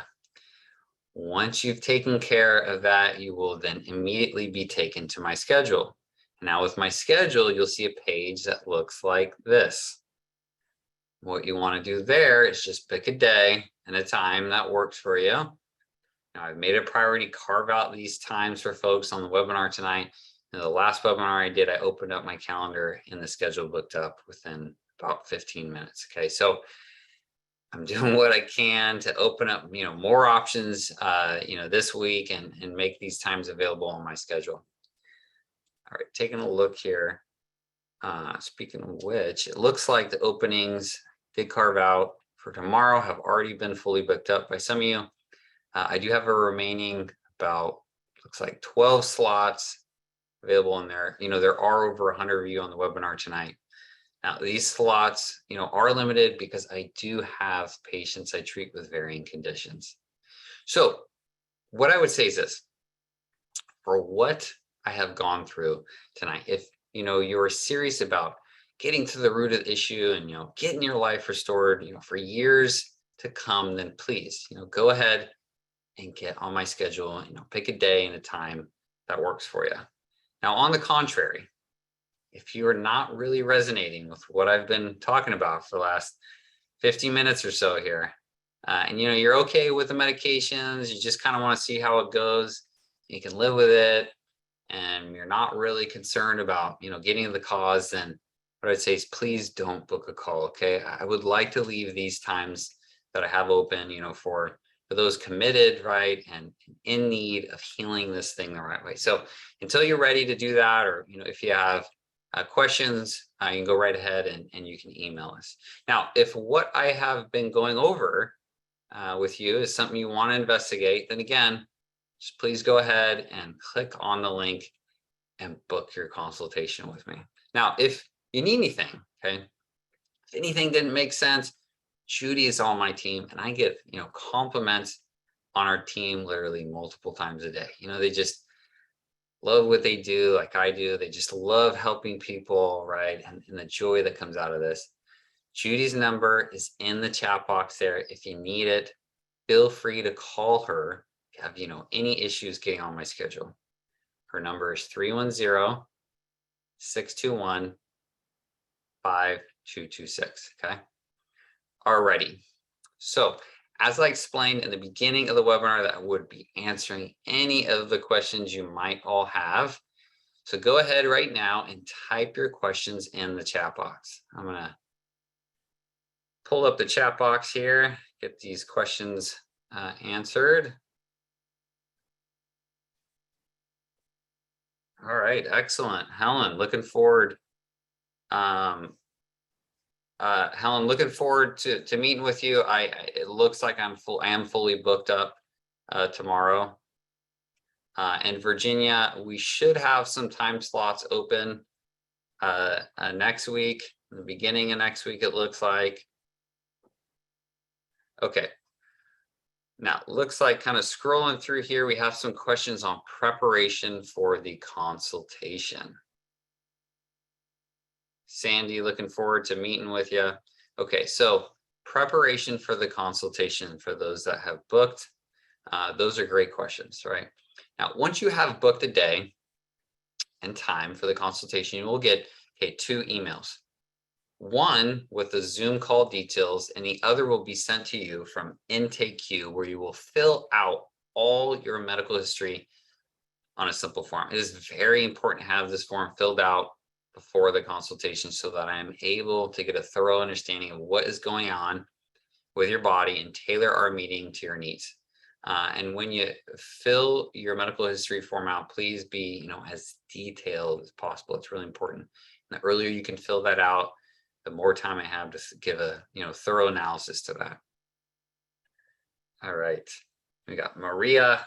Once you've taken care of that, you will then immediately be taken to my schedule. Now with my schedule, you'll see a page that looks like this. What you want to do there is just pick a day and a time that works for you. Now I've made a priority, carve out these times for folks on the webinar tonight. And the last webinar I did, I opened up my calendar and the schedule booked up within about 15 minutes. Okay, so I'm doing what I can to open up, more options, this week and make these times available on my schedule. All right, taking a look here. Speaking of which, it looks like the openings did carve out for tomorrow have already been fully booked up by some of you. I do have a remaining about, looks like 12 slots available in there. You know, there are over 100 of you on the webinar tonight. Now, these slots, you know, are limited because I do have patients I treat with varying conditions. So what I would say is this, for what I have gone through tonight, if, you know, you're serious about getting to the root of the issue and, you know, getting your life restored, you know, for years to come, then please, you know, go ahead and get on my schedule, you know, pick a day and a time that works for you. Now, on the contrary, if you are not really resonating with what I've been talking about for the last 15 minutes or so here, and you know, you're okay with the medications, you just kind of want to see how it goes, you can live with it, and you're not really concerned about, you know, getting to the cause, then what I'd say is please don't book a call, okay? I would like to leave these times that I have open, you know, for those committed, right, and in need of healing this thing the right way. So until you're ready to do that, or, you know, if you have questions, you can go right ahead and you can email us. Now, if what I have been going over with you is something you want to investigate, then again, just please go ahead and click on the link and book your consultation with me. Now, if you need anything, okay, if anything didn't make sense, Judy is on my team, and I get, you know, compliments on our team literally multiple times a day. You know, they just love what they do like I do. They just love helping people, right? And the joy that comes out of this. Judy's number is in the chat box there. If you need it, feel free to call her if you have, you know, any issues getting on my schedule. Her number is 310-621-5226, okay? Alrighty, so as I explained in the beginning of the webinar, that I would be answering any of the questions you might all have. So go ahead right now and type your questions in the chat box. I'm gonna pull up the chat box here, get these questions answered. All right, excellent. Helen, looking forward. Helen, looking forward to meeting with you. It looks like I am fully booked up tomorrow. And Virginia, we should have some time slots open next week, in the beginning of next week, it looks like. Okay. Now, looks like kind of scrolling through here, we have some questions on preparation for the consultation. Sandy, looking forward to meeting with you. Okay, so preparation for the consultation for those that have booked, those are great questions, right? Now, once you have booked a day and time for the consultation, you will get, okay, 2 emails. One with the Zoom call details, and the other will be sent to you from Intake Q, where you will fill out all your medical history on a simple form. It is very important to have this form filled out before the consultation so that I am able to get a thorough understanding of what is going on with your body and tailor our meeting to your needs. And when you fill your medical history form out, please be, you know, as detailed as possible. It's really important. And the earlier you can fill that out, the more time I have to give a, you know, thorough analysis to that. All right, we got Maria,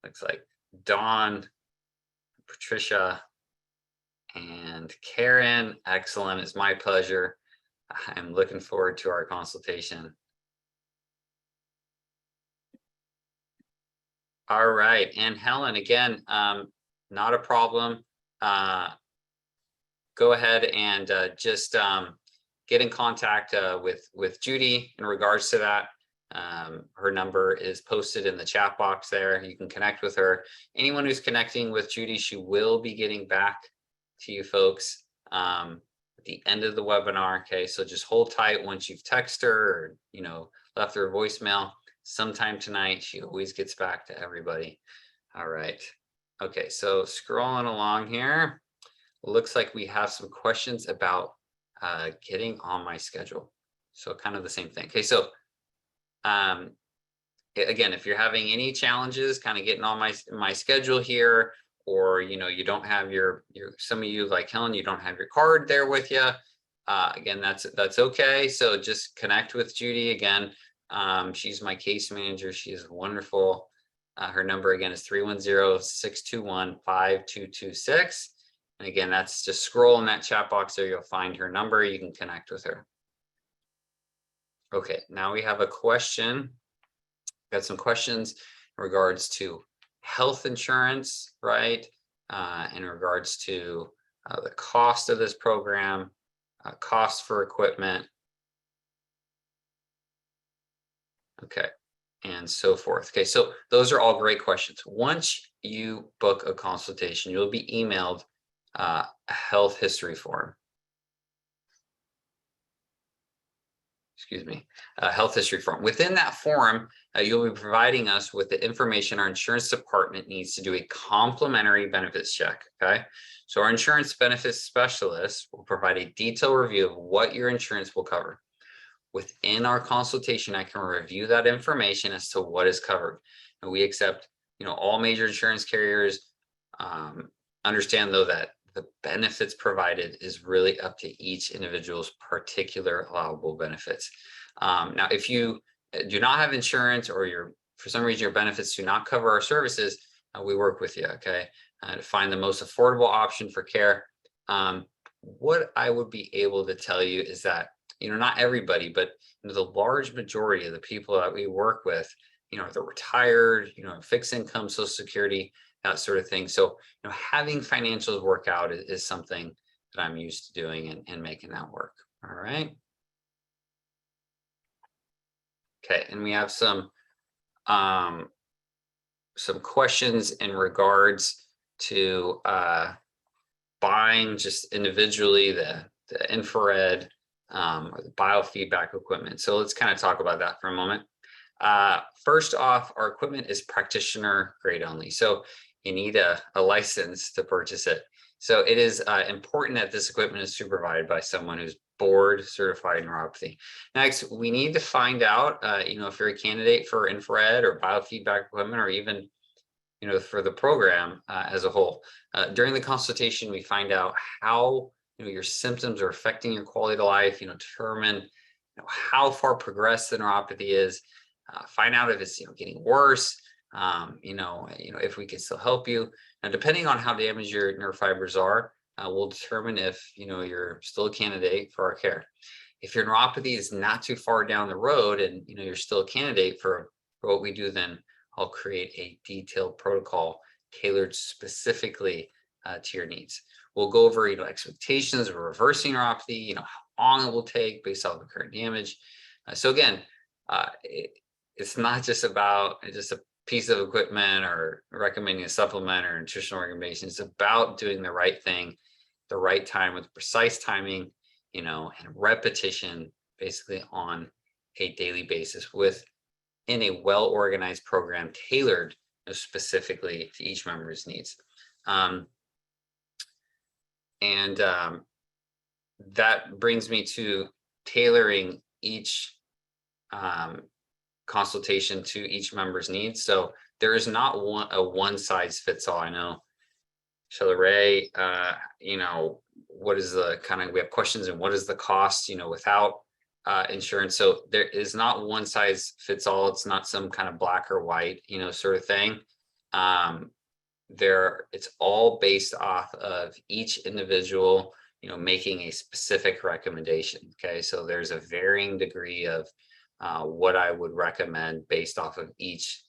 looks like Dawn, Patricia, and Karen. Excellent, it's my pleasure. I'm looking forward to our consultation. All right, and Helen, again, not a problem. Go ahead and just get in contact with Judy in regards to that. Her number is posted in the chat box there. You can connect with her. Anyone who's connecting with Judy, she will be getting back to you folks at the end of the webinar. Okay, so just hold tight once you've texted her or, you know, left her a voicemail. Sometime tonight, she always gets back to everybody. All right. Okay, so scrolling along here, looks like we have some questions about getting on my schedule. So kind of the same thing. Okay, so again, if you're having any challenges kind of getting on my schedule here, or, you know, you don't have your some of you like Helen, you don't have your card there with you, again, that's okay. So just connect with Judy again. She's my case manager. She is wonderful. Her number again is 310-621-5226. And again, that's just scroll in that chat box there. You'll find her number. You can connect with her. Okay, now we have a question. Got some questions in regards to health insurance, right? In regards to the cost of this program, cost for equipment. Okay, and so forth. Okay, so those are all great questions. Once you book a consultation, you'll be emailed a health history form. Excuse me, a health history form. Within that form, you'll be providing us with the information our insurance department needs to do a complimentary benefits check, okay? So our insurance benefits specialist will provide a detailed review of what your insurance will cover. Within our consultation, I can review that information as to what is covered. And we accept, all major insurance carriers. Understand though that the benefits provided is really up to each individual's particular allowable benefits. Now, if you do not have insurance or for some reason your benefits do not cover our services, we work with you, okay, to find the most affordable option for care. What I would be able to tell you is that, not everybody, but the large majority of the people that we work with, they're retired, fixed income, Social Security, that sort of thing. So, having financials work out is something that I'm used to doing and making that work. All right. Okay, and we have some questions in regards to buying just individually the infrared or the biofeedback equipment. So let's kind of talk about that for a moment. First off, our equipment is practitioner grade only. So you need a license to purchase it. So it is important that this equipment is supervised by someone who's board certified in neuropathy. Next, we need to find out, if you're a candidate for infrared or biofeedback equipment, or even, for the program as a whole. During the consultation, we find out how your symptoms are affecting your quality of life. Determine how far progressed the neuropathy is. Find out if it's getting worse. If we can still help you. Now, depending on how damaged your nerve fibers are, we'll determine if you're still a candidate for our care. If your neuropathy is not too far down the road and you're still a candidate for what we do, then I'll create a detailed protocol tailored specifically to your needs. We'll go over expectations of reversing neuropathy, how long it will take based off the current damage. So again, it's not just about just a piece of equipment or recommending a supplement or nutritional recommendation. It's about doing the right thing, the right time with precise timing, and repetition basically on a daily basis in a well-organized program tailored specifically to each member's needs. That brings me to tailoring each consultation to each member's needs. So there is not a one size fits all. I know, Shelly Ray, what is the we have questions and what is the cost, without insurance. So there is not one size fits all. It's not some kind of black or white, sort of thing. It's all based off of each individual, making a specific recommendation. Okay, so there's a varying degree of what I would recommend based off of each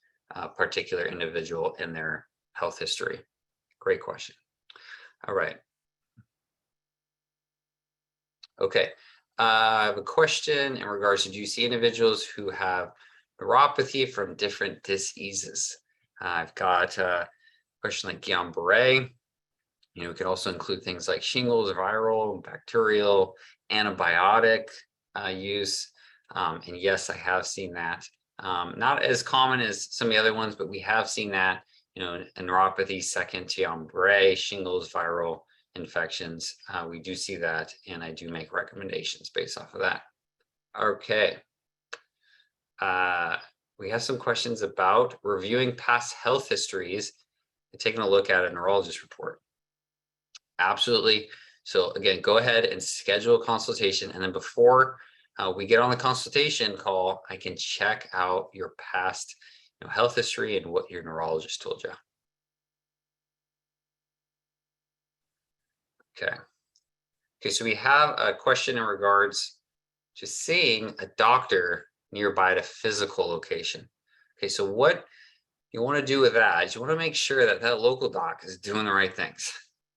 particular individual and their health history. Great question. All right. Okay. I have a question in regards to, do you see individuals who have neuropathy from different diseases? I've got a question like Guillain-Barré. It could also include things like shingles, viral, bacterial, antibiotic use. And yes, I have seen that. Not as common as some of the other ones, but we have seen that, in neuropathy second to Guillain-Barré, shingles, viral infections. We do see that, and I do make recommendations based off of that. Okay. We have some questions about reviewing past health histories and taking a look at a neurologist report. Absolutely. So again, go ahead and schedule a consultation. And then before we get on the consultation call, I can check out your past health history and what your neurologist told you. Okay. Okay, so we have a question in regards to seeing a doctor nearby at a physical location. Okay, so what you want to do with that is you want to make sure that that local doc is doing the right things,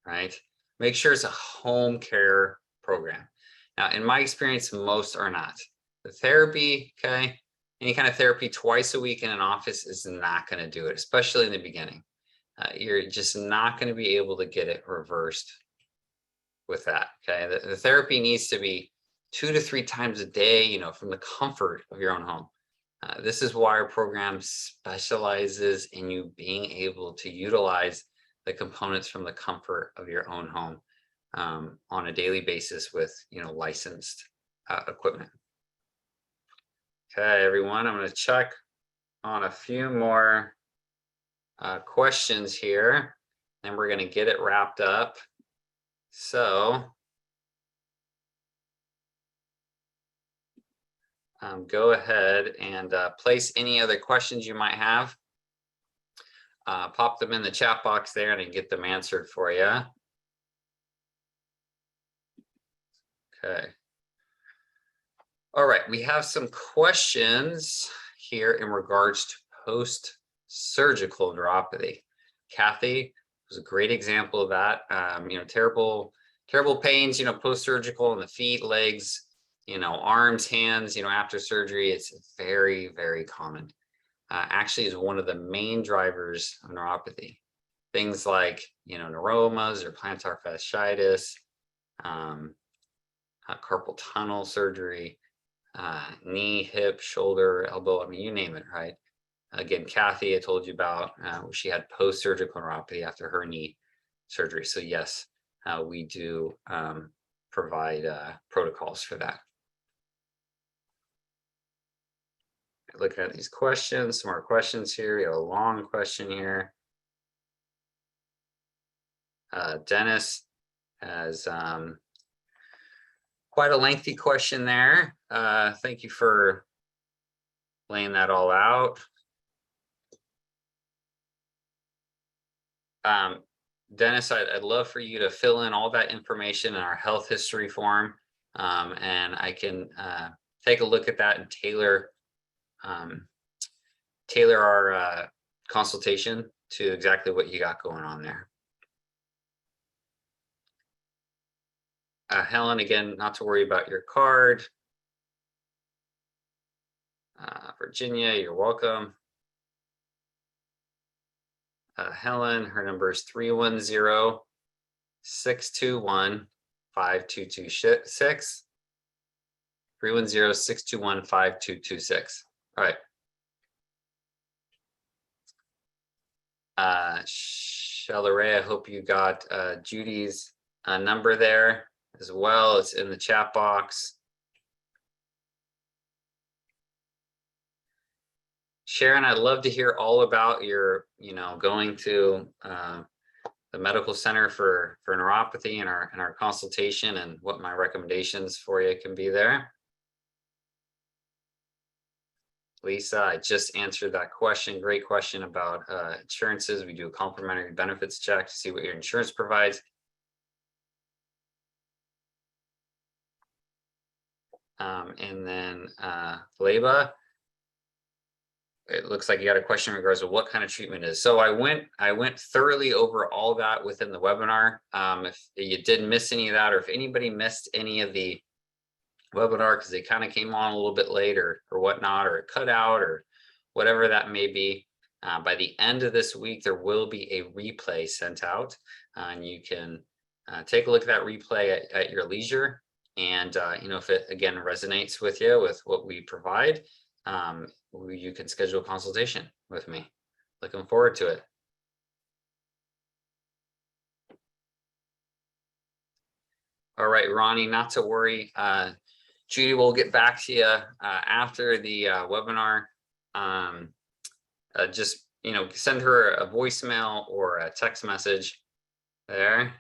right? Make sure it's a home care program. Now, in my experience, most are not. The therapy, okay, any kind of therapy twice a week in an office is not going to do it, especially in the beginning. You're just not going to be able to get it reversed with that, okay? The therapy needs to be 2 to 3 times a day, from the comfort of your own home. This is why our program specializes in you being able to utilize the components from the comfort of your own home on a daily basis with, licensed equipment. Okay, everyone, I'm going to check on a few more questions here, and we're going to get it wrapped up. So go ahead and place any other questions you might have. Pop them in the chat box there and I can get them answered for you. Okay. All right, we have some questions here in regards to post-surgical neuropathy. Kathy was a great example of that. Terrible pains, post-surgical in the feet, legs, arms, hands, after surgery. It's very, very common. Actually is one of the main drivers of neuropathy. Things like, neuromas or plantar fasciitis, carpal tunnel surgery, knee, hip, shoulder, elbow, I mean, you name it, right? Again, Kathy, I told you about, she had post-surgical neuropathy after her knee surgery. So yes, we do provide protocols for that. Looking at these questions, some more questions here. We have a long question here. Dennis has quite a lengthy question there. Thank you for laying that all out. Dennis, I'd love for you to fill in all that information in our health history form, and I can take a look at that and tailor our consultation to exactly what you got going on there. Helen, again, not to worry about your card. Virginia, you're welcome. Helen, her number is 310-621-5226. 310-621-5226. All right. Shalaray, I hope you got Judy's number there as well. It's in the chat box. Sharon, I'd love to hear all about your, going to the medical center for neuropathy and our consultation and what my recommendations for you can be there. Lisa, I just answered that question. Great question about insurances. We do a complimentary benefits check to see what your insurance provides. And then Leba, it looks like you got a question in regards to what kind of treatment is. So I went thoroughly over all that within the webinar. If you didn't miss any of that, or if anybody missed any of the webinar because they kind of came on a little bit late or whatnot, or it cut out or whatever that may be, by the end of this week, there will be a replay sent out, and you can take a look at that replay at your leisure. And if it again resonates with you with what we provide, you can schedule a consultation with me. Looking forward to it. All right, Ronnie, not to worry. Judy will get back to you after the webinar. Just send her a voicemail or a text message there.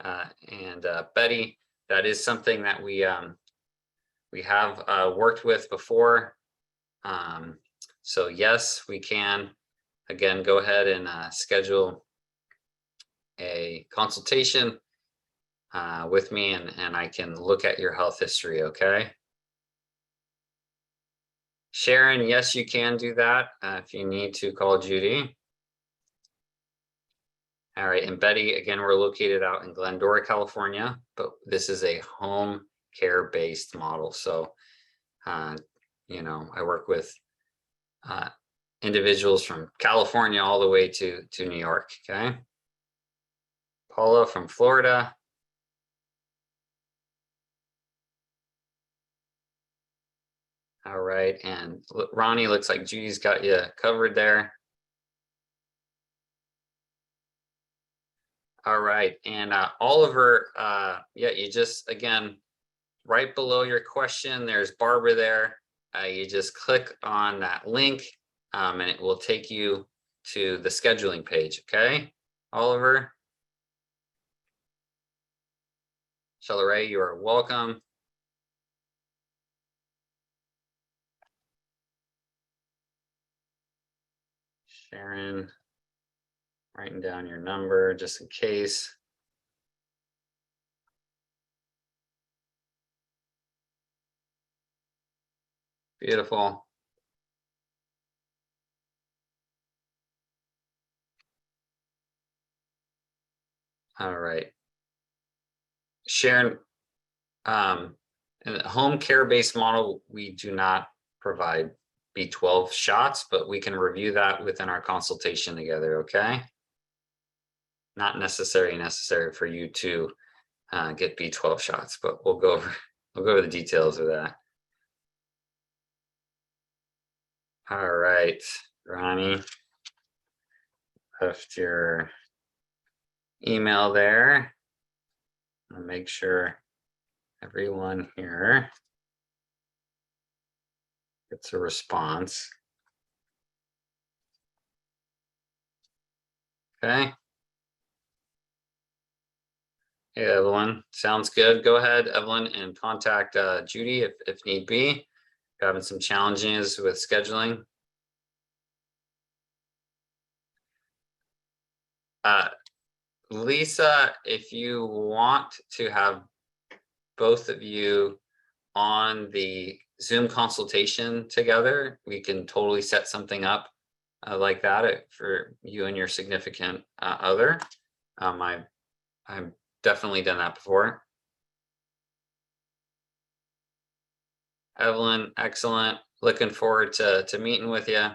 And Betty, that is something that we have worked with before. So yes, we can, again, go ahead and schedule a consultation with me, and I can look at your health history, okay? Sharon, yes, you can do that if you need to call Judy. All right, and Betty, again, we're located out in Glendora, California, but this is a home care based model. So, you know, I work with individuals from California all the way to New York, okay? Paula from Florida. All right, and Ronnie, looks like Judy's got you covered there. All right, and Oliver, yeah, you just, again, right below your question, there's Barbara there. You just click on that link and it will take you to the scheduling page, okay? Oliver. Shelleray, you are welcome. Sharon, writing down your number just in case. Beautiful. All right. Sharon, in the home care based model, we do not provide B12 shots, but we can review that within our consultation together, okay? Not necessary for you to get B12 shots, but we'll go over the details of that. All right, Ronnie, left your email there. I'll make sure everyone here gets a response. Okay. Hey, Evelyn, sounds good. Go ahead, Evelyn, and contact Judy if need be. You're having some challenges with scheduling. Lisa, if you want to have both of you on the Zoom consultation together, we can totally set something up like that for you and your significant other. I've definitely done that before. Evelyn, excellent. Looking forward to meeting with you.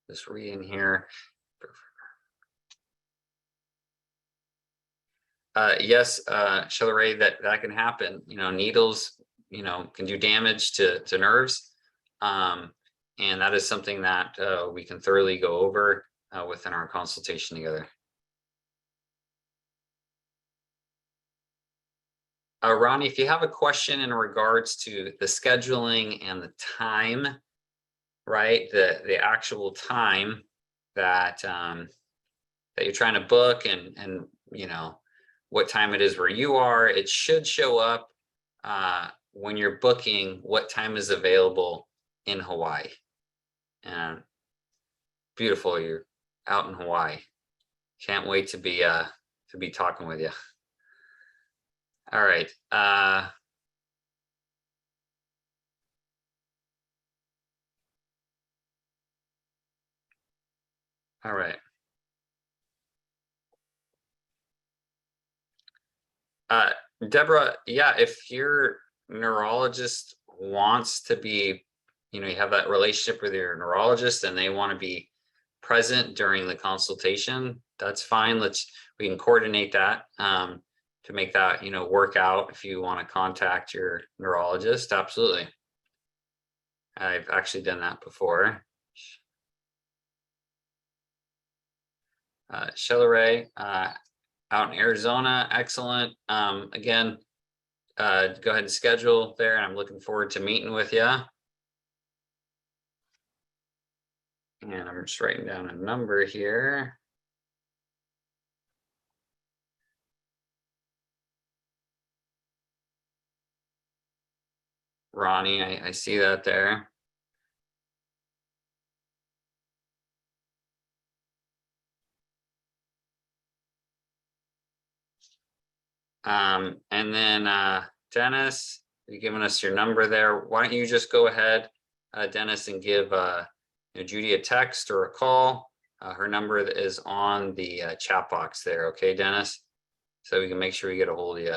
Just reading here. Yes, Shelleray, that can happen. You know, needles, you know, can do damage to nerves. And that is something that we can thoroughly go over within our consultation together. Ronnie, if you have a question in regards to the scheduling and the time, right, the actual time that that you're trying to book, and you know what time it is where you are, it should show up when you're booking what time is available in Hawaii. And beautiful, you're out in Hawaii. Can't wait to be talking with you. All right. All right. Deborah, yeah, if your neurologist wants to be, you know, you have that relationship with your neurologist and they want to be present during the consultation, that's fine. We can coordinate that to make that, you know, work out. If you want to contact your neurologist, absolutely. I've actually done that before. Shelleray, out in Arizona, excellent. Again, go ahead and schedule there, and I'm looking forward to meeting with you. And I'm just writing down a number here. Ronnie. I see that there. And then Dennis, you're giving us your number there. Why don't you just go ahead, Dennis, and give you know, Judy a text or a call. Her number is on the chat box there. Okay, Dennis? So we can make sure we get a hold of you.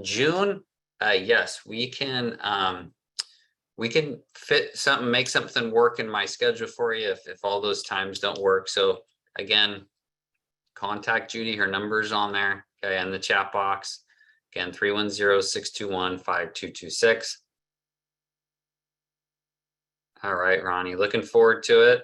June, yes, we can fit something, make something work in my schedule for you if all those times don't work. So again, contact Judy. Her number's on there, okay, in the chat box. Again, 310-621-5226. All right, Ronnie, looking forward to it.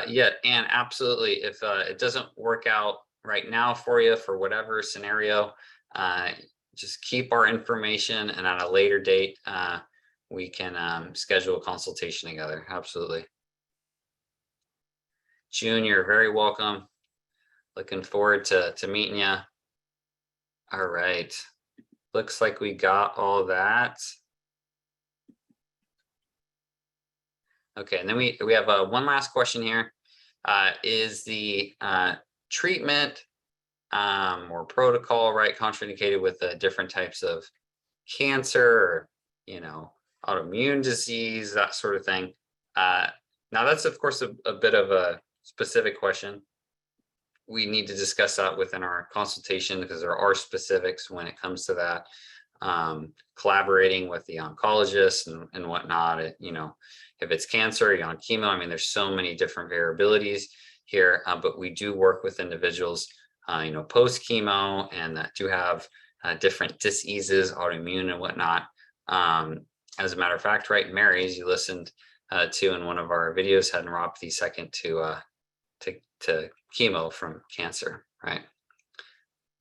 Yeah, and absolutely. If it doesn't work out right now for you for whatever scenario, just keep our information, and at a later date, we can schedule a consultation together. Absolutely. June, you're very welcome. Looking forward to meeting you. All right. Looks like we got all that. Okay, and then we have one last question here. Is the treatment or protocol, right, contraindicated with different types of cancer or, you know, autoimmune disease, that sort of thing? Now that's of course a bit of a specific question. We need to discuss that within our consultation because there are specifics when it comes to that. Collaborating with the oncologist and whatnot, you know, if it's cancer, you're on chemo. I mean, there's so many different variabilities here, but we do work with individuals, you know, post chemo and that do have different diseases, autoimmune and whatnot. As a matter of fact, right, Mary's you listened to in one of our videos had neuropathy second to chemo from cancer, right?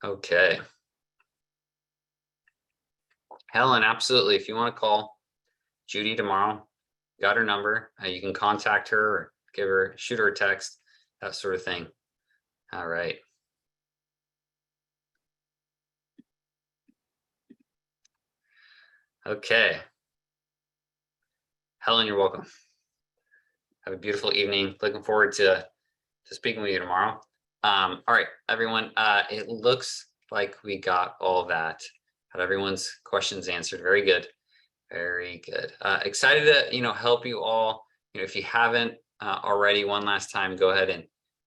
Okay. Helen, absolutely. If you want to call Judy tomorrow, got her number. You can contact her or shoot her a text, that sort of thing. All right. Okay. Helen, you're welcome. Have a beautiful evening. Looking forward to speaking with you tomorrow. All right, everyone. It looks like we got all that. Had everyone's questions answered. Very good. Very good. Excited to, you know, help you all. You know, if you haven't already, one last time, go ahead and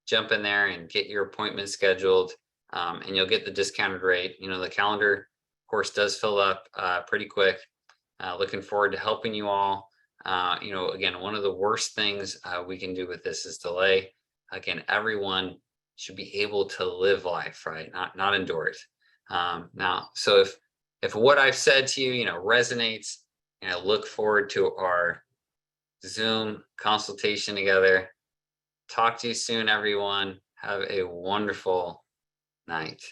jump in there and get your appointment scheduled, and you'll get the discounted rate. You know, the calendar, of course, does fill up pretty quick. Looking forward to helping you all. You know, again, one of the worst things we can do with this is delay. Again, everyone should be able to live life, right? Not endure it. Now, so if what I've said to you, you know, resonates, and I look forward to our Zoom consultation together. Talk to you soon, everyone. Have a wonderful night.